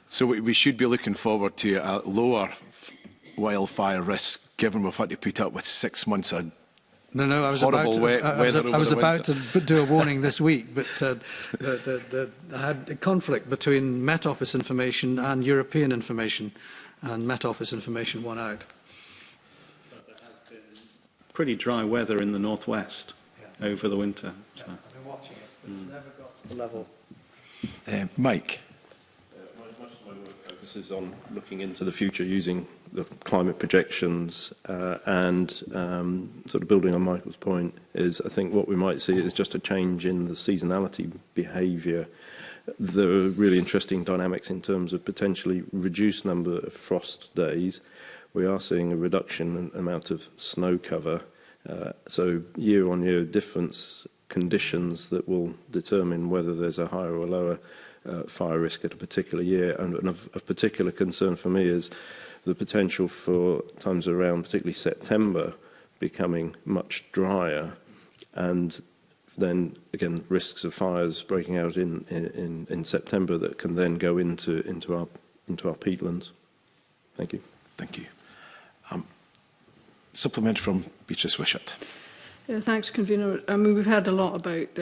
So we should be looking forward to a lower wildfire risk, given we've had to put up with 6 months of No, I was about to do a warning this week, but I had a conflict between Met Office information and European information, and Met Office information won out. There has been pretty dry weather in the northwest over the winter. So. Yeah, I've been watching it, but it's never got to the level. Mike? Much of my work focuses on looking into the future using the climate projections and sort of building on Michael's point is I think what we might see is just a change in the seasonality behaviour. There are really interesting dynamics in terms of potentially reduced number of frost days. We are seeing a reduction in amount of snow cover. So year on year difference conditions that will determine whether there's a higher or lower fire risk at a particular year. And of particular concern for me is the potential for times around, particularly September, becoming much drier, and then again risks of fires breaking out in September that can then go into our peatlands. Thank you. Thank you. Supplementary from Beatrice Wishart. Thanks, Convener. I mean, we've heard a lot about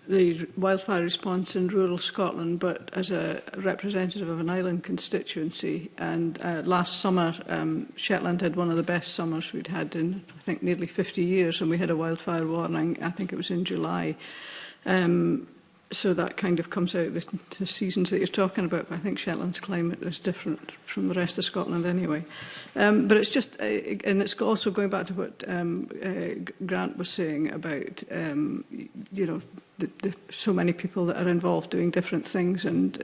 the wildfire response in rural Scotland, but as a representative of an island constituency, and last summer Shetland had one of the best summers we'd had in, I think, nearly 50 years, and we had a wildfire warning, I think it was in July. So that kind of comes out the seasons that you're talking about, but I think Shetland's climate is different from the rest of Scotland anyway. But it's just, and it's also going back to what Grant was saying about, so many people that are involved doing different things and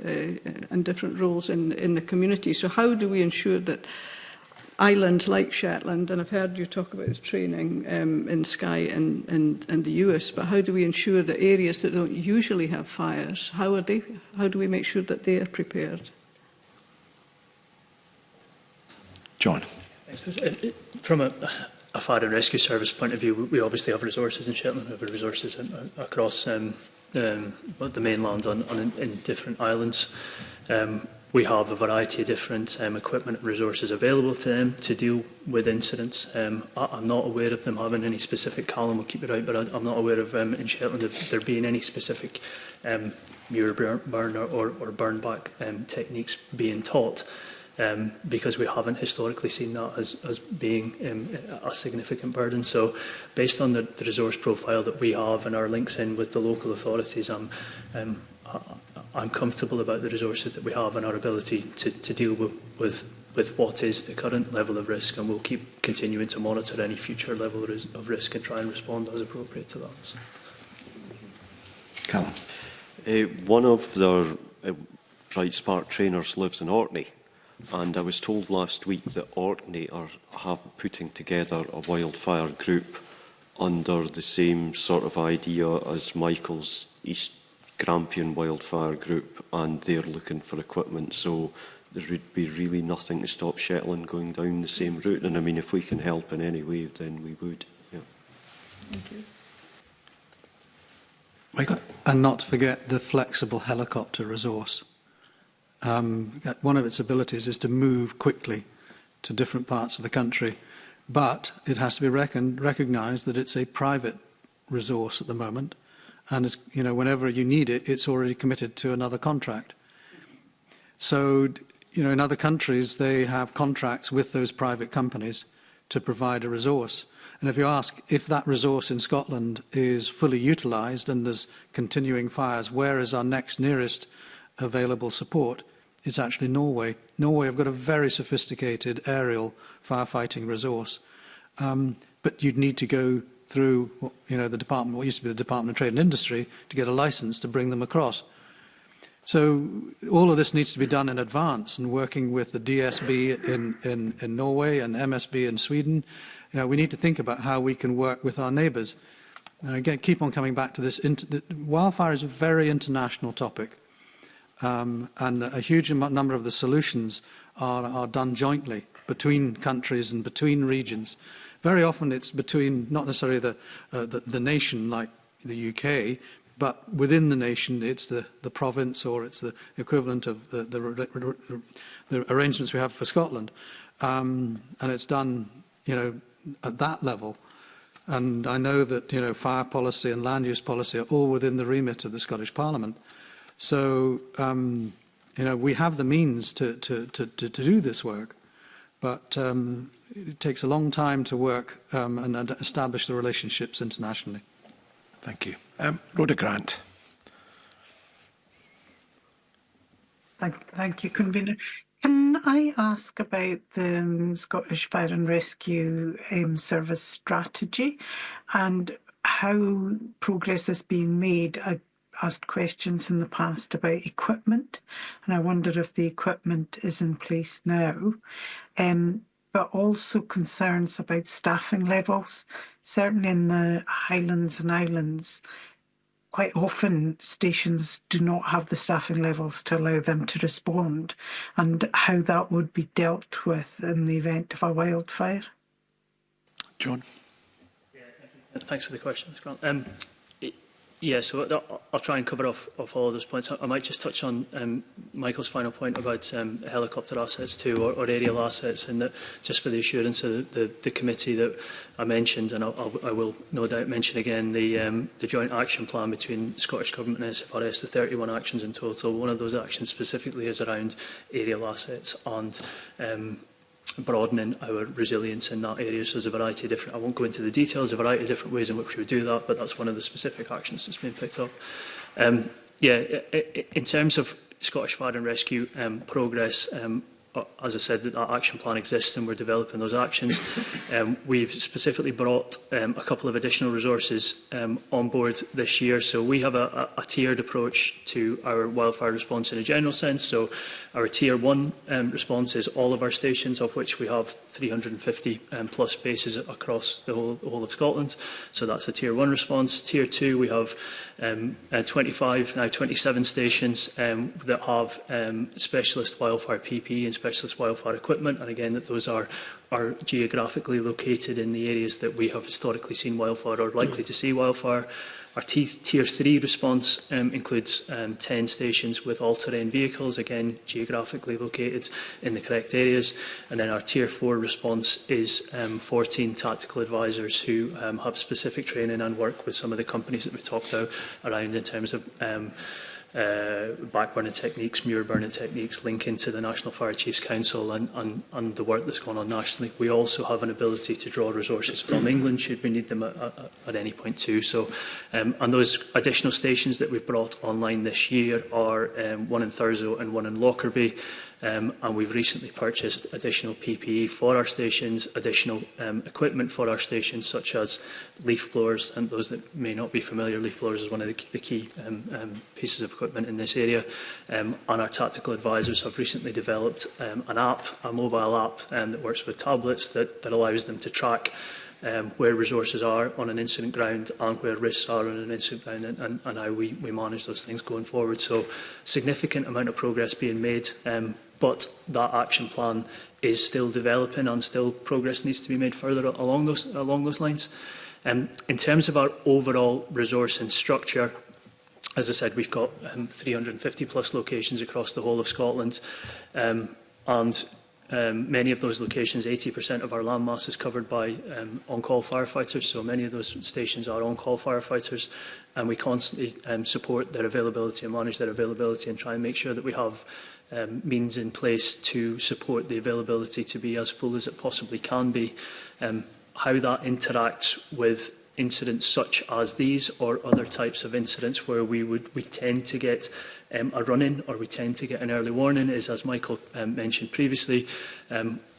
different roles in the community. So how do we ensure that islands like Shetland, and I've heard you talk about the training in Skye and the US, but how do we ensure that areas that don't usually have fires, how do we make sure that they are prepared? John. From a fire and rescue service point of view, we obviously have resources in Shetland, we have resources across the mainland in different islands. We have a variety of different equipment and resources available to them to deal with incidents. I'm not aware of them having any specific, Callum will keep it out, but I'm not aware of in Shetland there being any specific muir burn or burn back techniques being taught. Because we haven't historically seen that as being a significant burden. So based on the resource profile that we have and our links in with the local authorities, I'm comfortable about the resources that we have and our ability to deal with what is the current level of risk, and we'll keep continuing to monitor any future level of risk and try and respond as appropriate to that. Callum. One of their Bright Spark trainers lives in Orkney. And I was told last week that Orkney are putting together a wildfire group under the same sort of idea as Michael's East Grampian wildfire group, and they're looking for equipment. So there would be really nothing to stop Shetland going down the same route. And I mean, if we can help in any way, then we would. Yeah. Thank you. Michael. And not to forget the flexible helicopter resource. One of its abilities is to move quickly to different parts of the country, but it has to be recognised that it's a private resource at the moment, and it's, whenever you need it, it's already committed to another contract. So, in other countries, they have contracts with those private companies to provide a resource. And if you ask if that resource in Scotland is fully utilised and there's continuing fires, where is our next nearest available support? It's actually Norway. Norway have got a very sophisticated aerial firefighting resource, but you'd need to go through the department, what used to be the Department of Trade and Industry, to get a licence to bring them across. So all of this needs to be done in advance, and working with the DSB in Norway and MSB in Sweden. We need to think about how we can work with our neighbours. And again, keep on coming back to this. Wildfire is a very international topic, and a huge number of the solutions are done jointly between countries and between regions. Very often it's between not necessarily the nation like the UK, but within the nation it's the province, or it's the equivalent of the arrangements we have for Scotland. And it's done at that level. And I know that fire policy and land use policy are all within the remit of the Scottish Parliament. So we have the means to do this work, but it takes a long time to work and establish the relationships internationally. Thank you. Rhoda Grant. Thank you, Convener. Can I ask about the Scottish Fire and Rescue Service strategy and how progress is being made? I asked questions in the past about equipment, and I wonder if the equipment is in place now. But also concerns about staffing levels. Certainly in the Highlands and Islands, quite often stations do not have the staffing levels to allow them to respond, and how that would be dealt with in the event of a wildfire. John? Yeah, thanks for the question, Grant. So I'll try and cover off all of those points. I might just touch on Michael's final point about helicopter assets too, or aerial assets, and that just for the assurance of the committee that I mentioned, and I will no doubt mention again the joint action plan between Scottish Government and SFRS, the 31 actions in total. One of those actions specifically is around aerial assets and broadening our resilience in that area. So there's a variety of different, I won't go into the details, a variety of different ways in which we would do that, but that's one of the specific actions that's been picked up. In terms of Scottish Fire and Rescue progress, as I said, that action plan exists and we're developing those actions. We've specifically brought a couple of additional resources on board this year. So we have a tiered approach to our wildfire response in a general sense. So our Tier 1 response is all of our stations, of which we have 350 plus bases across the whole of Scotland. So that's a Tier 1 response. Tier 2, we have 25, now 27 stations that have specialist wildfire PPE and specialist wildfire equipment. And again, that those are geographically located in the areas that we have historically seen wildfire or likely to see wildfire. Our Tier 3 response includes 10 stations with all-terrain vehicles, again, geographically located in the correct areas. And then our Tier 4 response is 14 tactical advisors who have specific training and work with some of the companies that we talked around in terms of backburner techniques, muir burning techniques, linking to the National Fire Chiefs Council and the work that's going on nationally. We also have an ability to draw resources from England should we need them at any point too. So, and those additional stations that we've brought online this year are one in Thurso and one in Lockerbie. And we've recently purchased additional PPE for our stations, additional equipment for our stations, such as leaf blowers. And those that may not be familiar, leaf blowers is one of the key pieces of equipment in this area. And our tactical advisors have recently developed an app, a mobile app that works with tablets that allows them to track where resources are on an incident ground and where risks are on an incident ground, and how we manage those things going forward. So significant amount of progress being made, but that action plan is still developing and still progress needs to be made further along those lines. In terms of our overall resource and structure, as I said, we've got 350 plus locations across the whole of Scotland, and many of those locations, 80% of our landmass is covered by on-call firefighters, so many of those stations are on-call firefighters, and we constantly support their availability and manage their availability and try and make sure that we have means in place to support the availability to be as full as it possibly can be. How that interacts with incidents such as these or other types of incidents where we tend to get a run-in, or we tend to get an early warning, is, as Michael mentioned previously,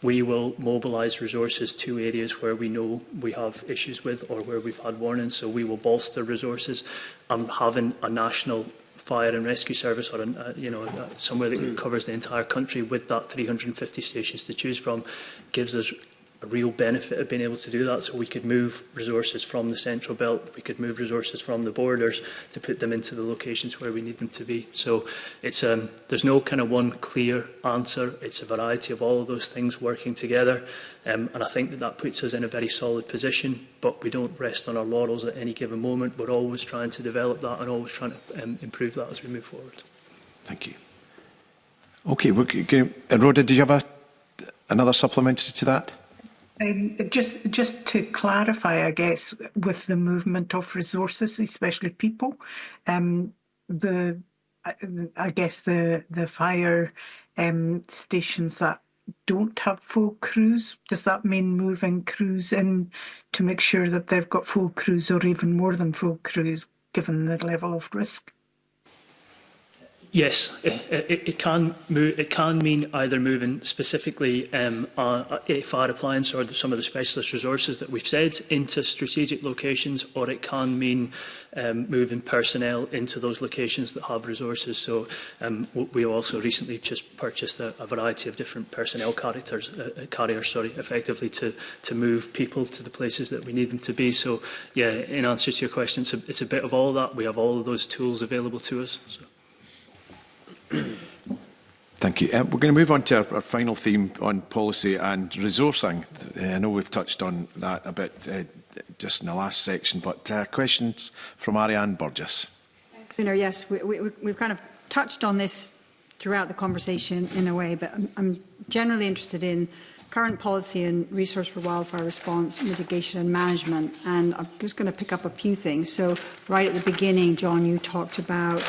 we will mobilise resources to areas where we know we have issues with or where we've had warnings. So we will bolster resources. Having a national fire and rescue service, or somewhere that covers the entire country with that 350 stations to choose from, gives us a real benefit of being able to do that. So we could move resources from the central belt, we could move resources from the borders to put them into the locations where we need them to be. So it's there's no kind of one clear answer. It's a variety of all of those things working together, and I think that puts us in a very solid position. But we don't rest on our laurels at any given moment. We're always trying to develop that and always trying to improve that as we move forward. Thank you. Okay, Rhoda, did you have another supplementary to that? Just to clarify, I guess, with the movement of resources, especially people, I guess the fire stations that don't have full crews, does that mean moving crews in to make sure that they've got full crews, or even more than full crews, given the level of risk? Yes, it can move. It can mean either moving specifically a fire appliance or some of the specialist resources that we've said into strategic locations, or it can mean moving personnel into those locations that have resources. So we also recently just purchased a variety of different personnel carriers, effectively to move people to the places that we need them to be. So yeah, in answer to your question, it's a bit of all that. We have all of those tools available to us. So. Thank you. We're going to move on to our final theme on policy and resourcing. I know we've touched on that a bit just in the last section, but questions from Ariane Burgess. Yes, we've kind of touched on this throughout the conversation in a way, but I'm generally interested in current policy and resource for wildfire response, mitigation and management. And I'm just going to pick up a few things. So right at the beginning, John, you talked about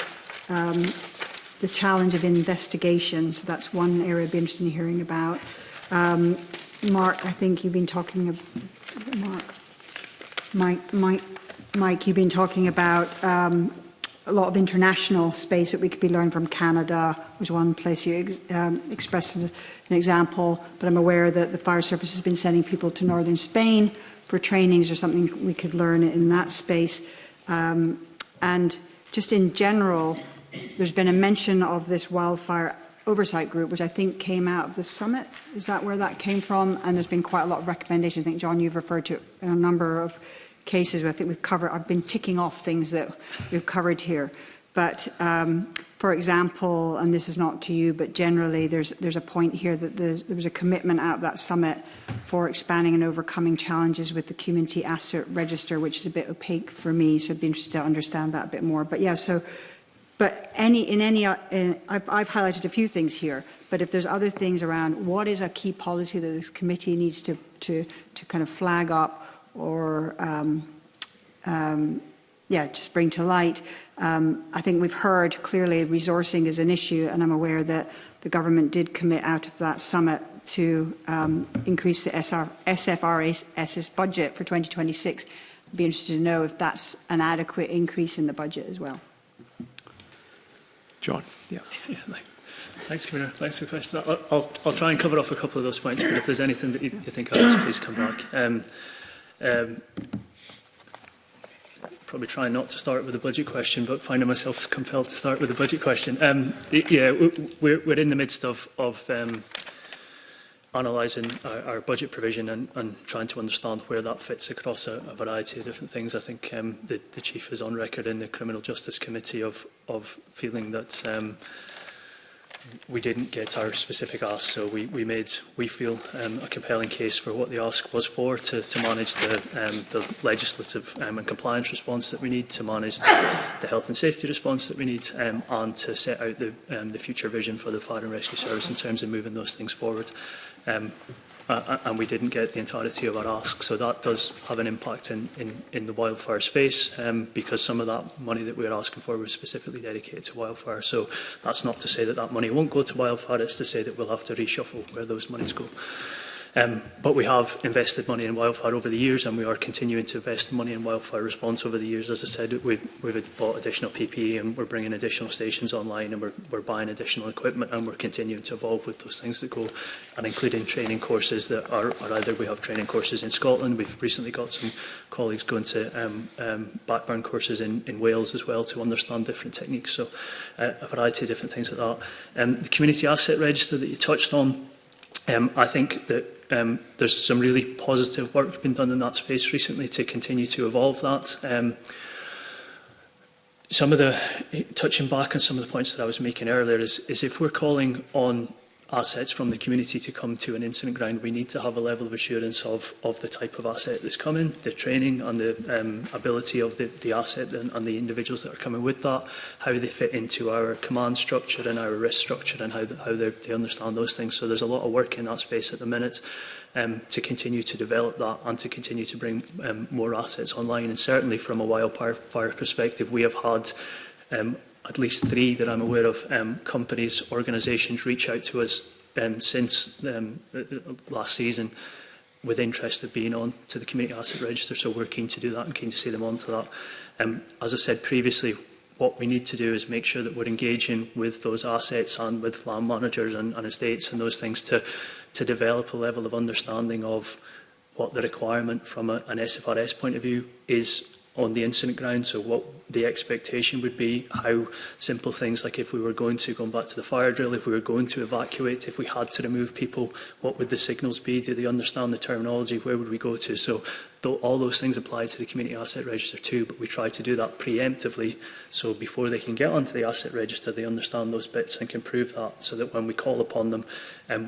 the challenge of investigation. So that's one area I'd be interested in hearing about. Mark, I think you've been talking about, Mike, you've been talking about a lot of international space that we could be learning from. Canada was one place you expressed an example, but I'm aware that the fire service has been sending people to northern Spain for trainings or something we could learn in that space. And just in general, there's been a mention of this wildfire oversight group, which I think came out of the summit. Is that where that came from? And there's been quite a lot of recommendations. I think, John, you've referred to a number of cases where I think we've covered. I've been ticking off things that we've covered here. But, for example, and this is not to you, but generally there's a point here that there was a commitment out of that summit for expanding and overcoming challenges with the community asset register, which is a bit opaque for me. So I'd be interested to understand that a bit more. But yeah, so. But I've highlighted a few things here, but if there's other things around what is a key policy that this committee needs to kind of flag up or just bring to light. I think we've heard clearly resourcing is an issue, and I'm aware that the government did commit out of that summit to increase the SFRS's budget for 2026. I'd be interested to know if that's an adequate increase in the budget as well. John. Yeah. Thanks, Commissioner. Thanks for the question. I'll try and cover off a couple of those points, but if there's anything that you think I missed, please come back. Probably try not to start with a budget question, but finding myself compelled to start with a budget question. We're in the midst of analysing our budget provision and trying to understand where that fits across a variety of different things. I think the Chief is on record in the Criminal Justice Committee of feeling that we didn't get our specific ask, so we feel a compelling case for what the ask was for, to manage the legislative and compliance response that we need, to manage the health and safety response that we need, and to set out the future vision for the Fire and Rescue Service in terms of moving those things forward. And we didn't get the entirety of our ask, so that does have an impact in the wildfire space, because some of that money that we were asking for was specifically dedicated to wildfire. So that's not to say that money won't go to wildfire, it's to say that we'll have to reshuffle where those monies go. But we have invested money in wildfire over the years, and we are continuing to invest money in wildfire response over the years. As I said, we've bought additional PPE, and we're bringing additional stations online, and we're buying additional equipment, and we're continuing to evolve with those things that go, and including training courses that are either we have training courses in Scotland. We've recently got some colleagues going to backburn courses in Wales as well to understand different techniques. So a variety of different things like that. The community asset register that you touched on, I think that there's some really positive work being done in that space recently to continue to evolve that. Some of the, touching back on some of the points that I was making earlier, is if we're calling on assets from the community to come to an incident ground, we need to have a level of assurance of the type of asset that's coming, the training and the ability of the asset and the individuals that are coming with that, how they fit into our command structure and our risk structure, and how they understand those things. So there's a lot of work in that space at the minute to continue to develop that and to continue to bring more assets online. And certainly from a wildfire perspective, we have had at least 3 that I'm aware of, companies, organisations reach out to us since last season with interest of being on to the Community Asset Register. So we're keen to do that and keen to see them onto that. As I said previously, what we need to do is make sure that we're engaging with those assets and with land managers and estates and those things to develop a level of understanding of what the requirement from an SFRS point of view is on the incident ground, so what the expectation would be, how simple things like if we were going back to the fire drill, if we were going to evacuate, if we had to remove people, what would the signals be? Do they understand the terminology? Where would we go to? So all those things apply to the Community Asset Register too, but we try to do that preemptively, so before they can get onto the Asset Register, they understand those bits and can prove that, so that when we call upon them,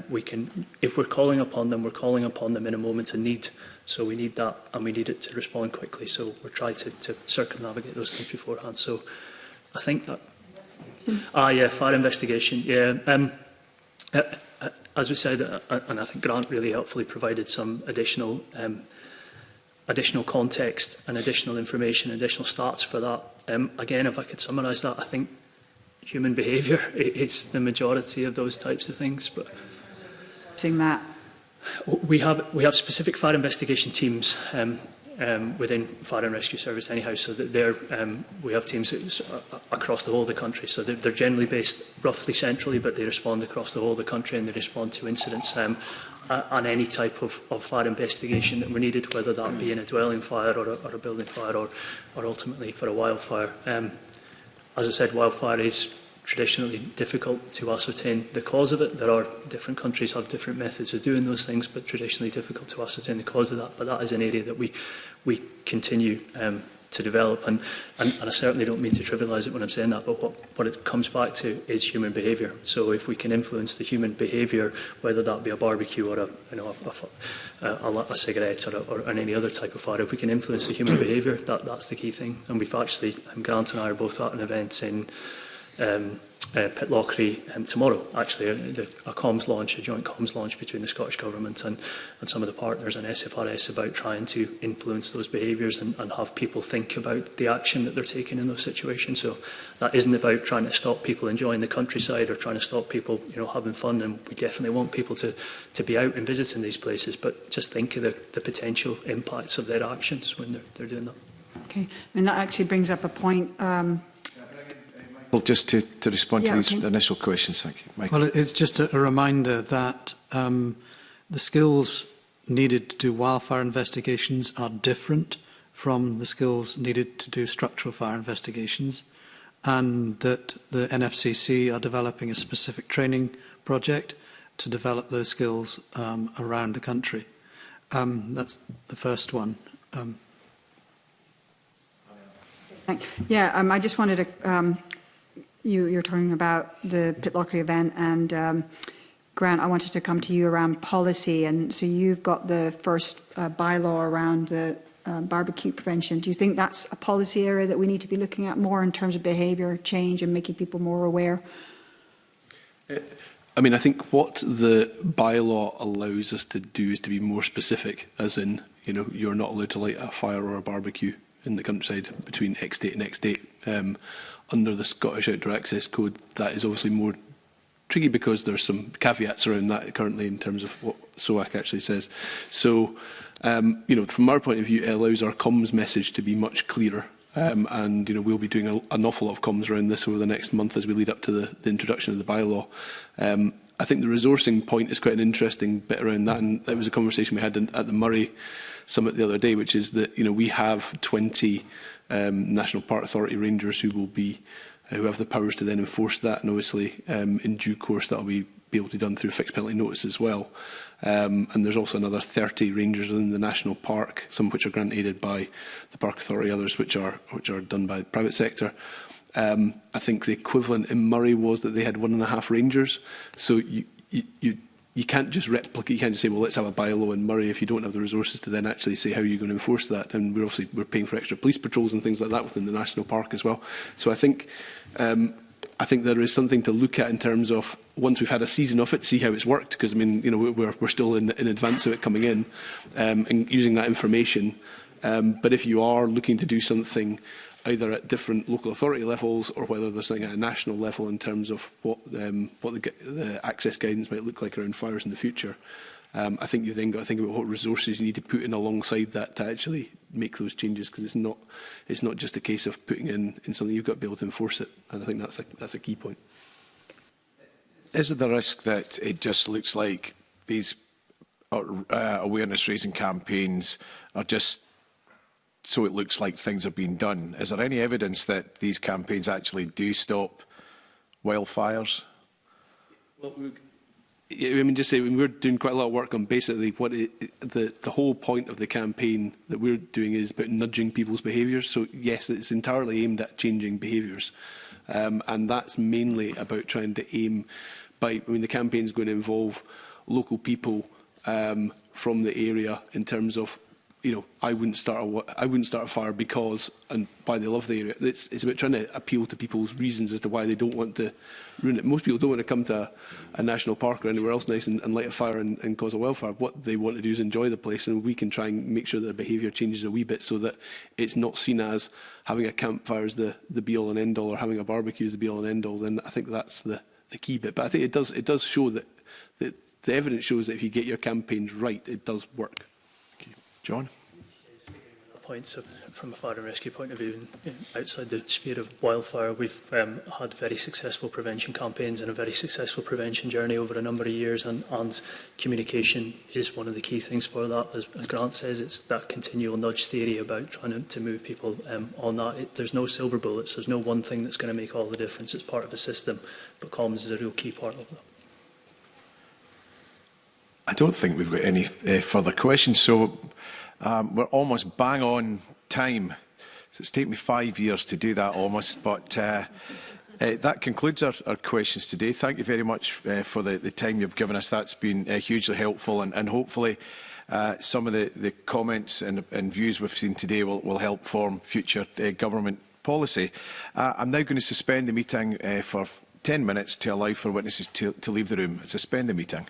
we can, if we're calling upon them, we're calling upon them in a moment of need. So we need that, and we need it to respond quickly. So we're trying to circumnavigate those things beforehand. So I think that... yeah, fire investigation. Yeah. As we said, and I think Grant really helpfully provided some additional context and additional information, additional stats for that. Again, if I could summarise that, I think human behaviour is the majority of those types of things. But seeing that. We have specific fire investigation teams within Fire and Rescue Service anyhow, so that we have teams across the whole of the country. So they're generally based roughly centrally, but they respond across the whole of the country, and they respond to incidents on any type of fire investigation that were needed, whether that be in a dwelling fire or a building fire or ultimately for a wildfire. As I said, wildfire is traditionally difficult to ascertain the cause of it. There are different countries have different methods of doing those things, but traditionally difficult to ascertain the cause of that. But that is an area that we continue to develop, and I certainly don't mean to trivialise it when I'm saying that, but what it comes back to is human behaviour. So if we can influence the human behaviour, whether that be a barbecue or a cigarette or any other type of fire, if we can influence the human behaviour, that's the key thing. And we've actually, Grant and I are both at an event in Pitlochry tomorrow, actually, a comms launch, a joint comms launch between the Scottish Government and some of the partners and SFRS about trying to influence those behaviours and have people think about the action that they're taking in those situations. So that isn't about trying to stop people enjoying the countryside or trying to stop people, having fun, and we definitely want people to be out and visiting these places, but just think of the potential impacts of their actions when they're doing that. Okay, and that actually brings up a point. Well, just to respond to these initial questions, thank you. Michael. Well, it's just a reminder that the skills needed to do wildfire investigations are different from the skills needed to do structural fire investigations, and that the NFCC are developing a specific training project to develop those skills around the country. That's the first one. Yeah, I just wanted to... You're talking about the Pitlochry event, and Grant, I wanted to come to you around policy. And so you've got the first bylaw around the barbecue prevention. Do you think that's a policy area that we need to be looking at more in terms of behaviour change and making people more aware? I mean, I think what the bylaw allows us to do is to be more specific, as in, you're not allowed to light a fire or a barbecue in the countryside between X date and X date. Under the Scottish Outdoor Access Code, that is obviously more tricky because there's some caveats around that currently in terms of what SOAC actually says. So, from our point of view, it allows our comms message to be much clearer. And we'll be doing an awful lot of comms around this over the next month as we lead up to the introduction of the bylaw. I think the resourcing point is quite an interesting bit around that, and that was a conversation we had at the Murray Summit the other day, which is that we have 20 National Park Authority rangers who have the powers to then enforce that, and obviously in due course that will be able to be done through fixed penalty notice as well. And there's also another 30 rangers within the national park, some of which are grant aided by the Park Authority, others which are done by the private sector. I think the equivalent in Murray was that they had 1.5 rangers. So you can't just replicate, you can't just say, well, let's have a bylaw in Murray if you don't have the resources to then actually say how you're going to enforce that. And we're paying for extra police patrols and things like that within the national park as well. So I think there is something to look at in terms of once we've had a season of it, see how it's worked, because we're still in advance of it coming in and using that information. But if you are looking to do something either at different local authority levels or whether there's something at a national level in terms of what the access guidance might look like around fires in the future, I think you've then got to think about what resources you need to put in alongside that to actually make those changes, because it's not just a case of putting in something, you've got to be able to enforce it, and I think that's a key point. Is there the risk that it just looks like these awareness-raising campaigns are just so it looks like things are being done? Is there any evidence that these campaigns actually do stop wildfires? Well, we're doing quite a lot of work on basically what the whole point of the campaign that we're doing is about nudging people's behaviours. So yes, it's entirely aimed at changing behaviours, and that's mainly about trying to aim by. The campaign is going to involve local people from the area in terms of. I wouldn't start a fire because, and why they love the area. It's about trying to appeal to people's reasons as to why they don't want to ruin it. Most people don't want to come to a national park or anywhere else nice and light a fire and cause a wildfire. What they want to do is enjoy the place, and we can try and make sure that their behaviour changes a wee bit so that it's not seen as having a campfire is the be-all and end-all, or having a barbecue is the be-all and end-all. Then I think that's the key bit. But I think it does show that the evidence shows that if you get your campaigns right, it does work. John? Points from a fire and rescue point of view, outside the sphere of wildfire, we've had very successful prevention campaigns and a very successful prevention journey over a number of years, and communication is one of the key things for that. As Grant says, it's that continual nudge theory about trying to move people on that. There's no silver bullets, there's no one thing that's going to make all the difference. It's part of a system, but comms is a real key part of that. I don't think we've got any further questions, so we're almost bang on time. So it's taken me 5 years to do that almost, but that concludes our questions today. Thank you very much for the time you've given us. That's been hugely helpful, and hopefully some of the comments and views we've seen today will help form future government policy. I'm now going to suspend the meeting for 10 minutes to allow for witnesses to leave the room. Suspend the meeting.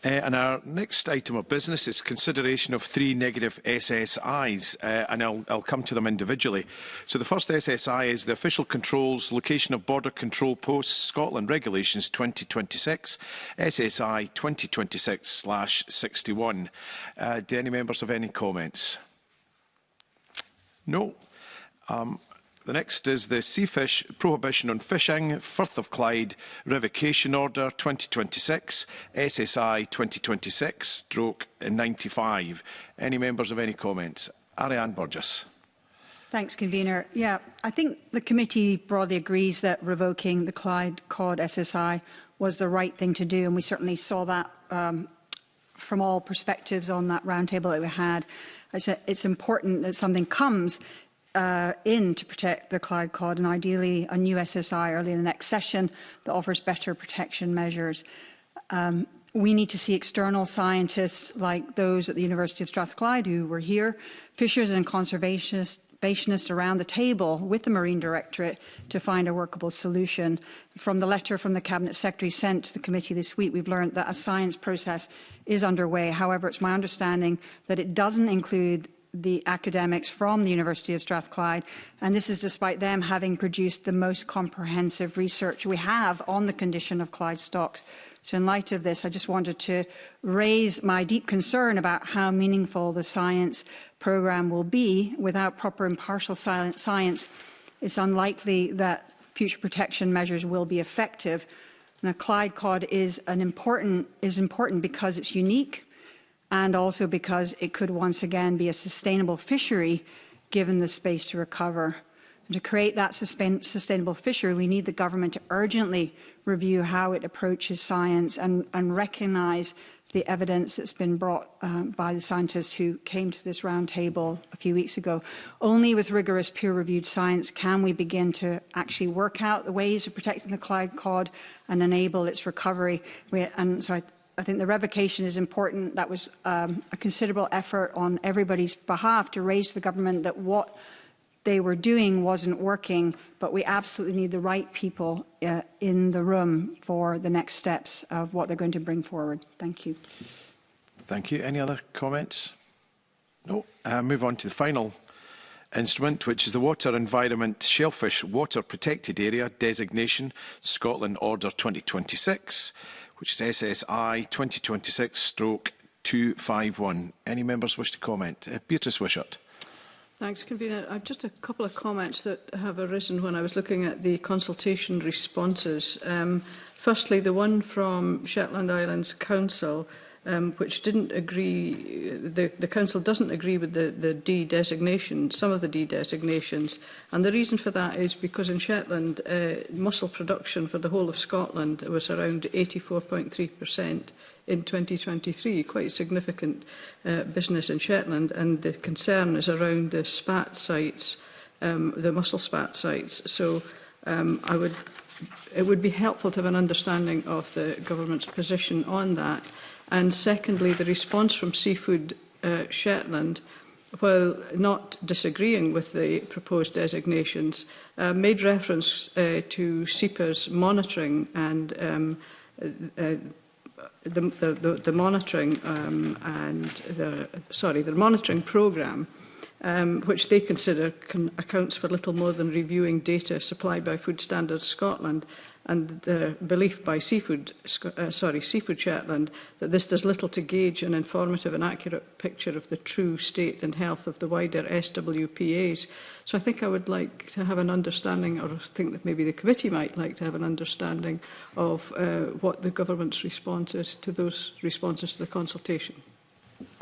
And our next item of business is consideration of 3 negative SSIs, and I'll come to them individually. So the first SSI is the Official Controls Location of Border Control Posts Scotland Regulations 2026, SSI 2026/61. Do any members have any comments? No. The next is the Seafish Prohibition on Fishing, Firth of Clyde Revocation Order 2026, SSI 2026/95. Any members have any comments? Ariane Burgess. Thanks, Convener. Yeah, I think the committee broadly agrees that revoking the Clyde Cod SSI was the right thing to do, and we certainly saw that from all perspectives on that roundtable that we had. It's important that something comes in to protect the Clyde Cod, and ideally a new SSI early in the next session that offers better protection measures. We need to see external scientists like those at the University of Strathclyde who were here, fishers and conservationists around the table with the Marine Directorate to find a workable solution. From the letter from the Cabinet Secretary sent to the committee this week, we've learned that a science process is underway. However, it's my understanding that it doesn't include the academics from the University of Strathclyde, and this is despite them having produced the most comprehensive research we have on the condition of Clyde stocks. So in light of this, I just wanted to raise my deep concern about how meaningful the science programme will be. Without proper impartial science, it's unlikely that future protection measures will be effective. Now, Clyde Cod is important because it's unique, and also because it could once again be a sustainable fishery given the space to recover. And to create that sustainable fishery, we need the government to urgently review how it approaches science and recognise the evidence that's been brought by the scientists who came to this round table a few weeks ago. Only with rigorous peer-reviewed science can we begin to actually work out the ways of protecting the Clyde Cod and enable its recovery. I think the revocation is important. That was a considerable effort on everybody's behalf to raise to the government that what they were doing wasn't working, but we absolutely need the right people in the room for the next steps of what they're going to bring forward. Thank you. Thank you. Any other comments? No. Move on to the final instrument, which is the Water Environment Shellfish Water Protected Area Designation Scotland Order 2026. Which is SSI 2026/251. Any members wish to comment? Beatrice Wishart. Thanks, Convener. I've just a couple of comments that have arisen when I was looking at the consultation responses. Firstly, the one from Shetland Islands Council, which didn't agree, the Council doesn't agree with the D designation, some of the D designations. And the reason for that is because in Shetland, mussel production for the whole of Scotland was around 84.3% in 2023, quite significant business in Shetland. And the concern is around the spat sites, the mussel spat sites. So it would be helpful to have an understanding of the government's position on that. And secondly, the response from Seafood Shetland, while not disagreeing with the proposed designations, made reference to SEPA's monitoring and the monitoring the monitoring programme, which they consider accounts for little more than reviewing data supplied by Food Standards Scotland, and the belief by Seafood Shetland that this does little to gauge an informative and accurate picture of the true state and health of the wider SWPAs. So I think I would like to have an understanding, or think that maybe the committee might like to have an understanding of what the government's response is to those responses to the consultation.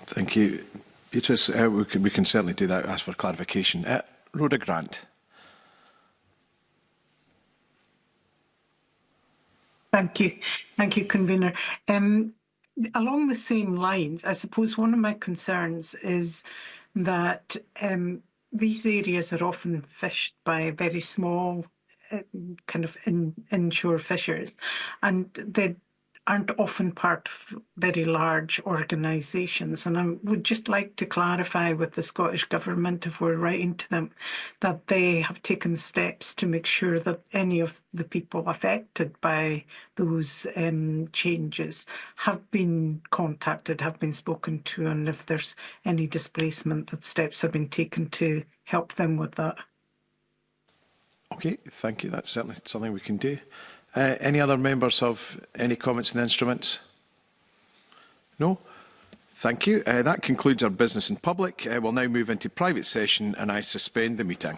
Thank you. Beatrice, we can certainly do that, ask for clarification. Rhoda Grant. Thank you, Convener. Along the same lines, I suppose one of my concerns is that these areas are often fished by very small kind of inshore fishers, and aren't often part of very large organisations. And I would just like to clarify with the Scottish Government, if we're writing to them, that they have taken steps to make sure that any of the people affected by those changes have been contacted, have been spoken to, and if there's any displacement, that steps have been taken to help them with that. Okay, thank you. That's certainly something we can do. Any other members have any comments on the instruments? No? Thank you. That concludes our business in public. We'll now move into private session and I suspend the meeting.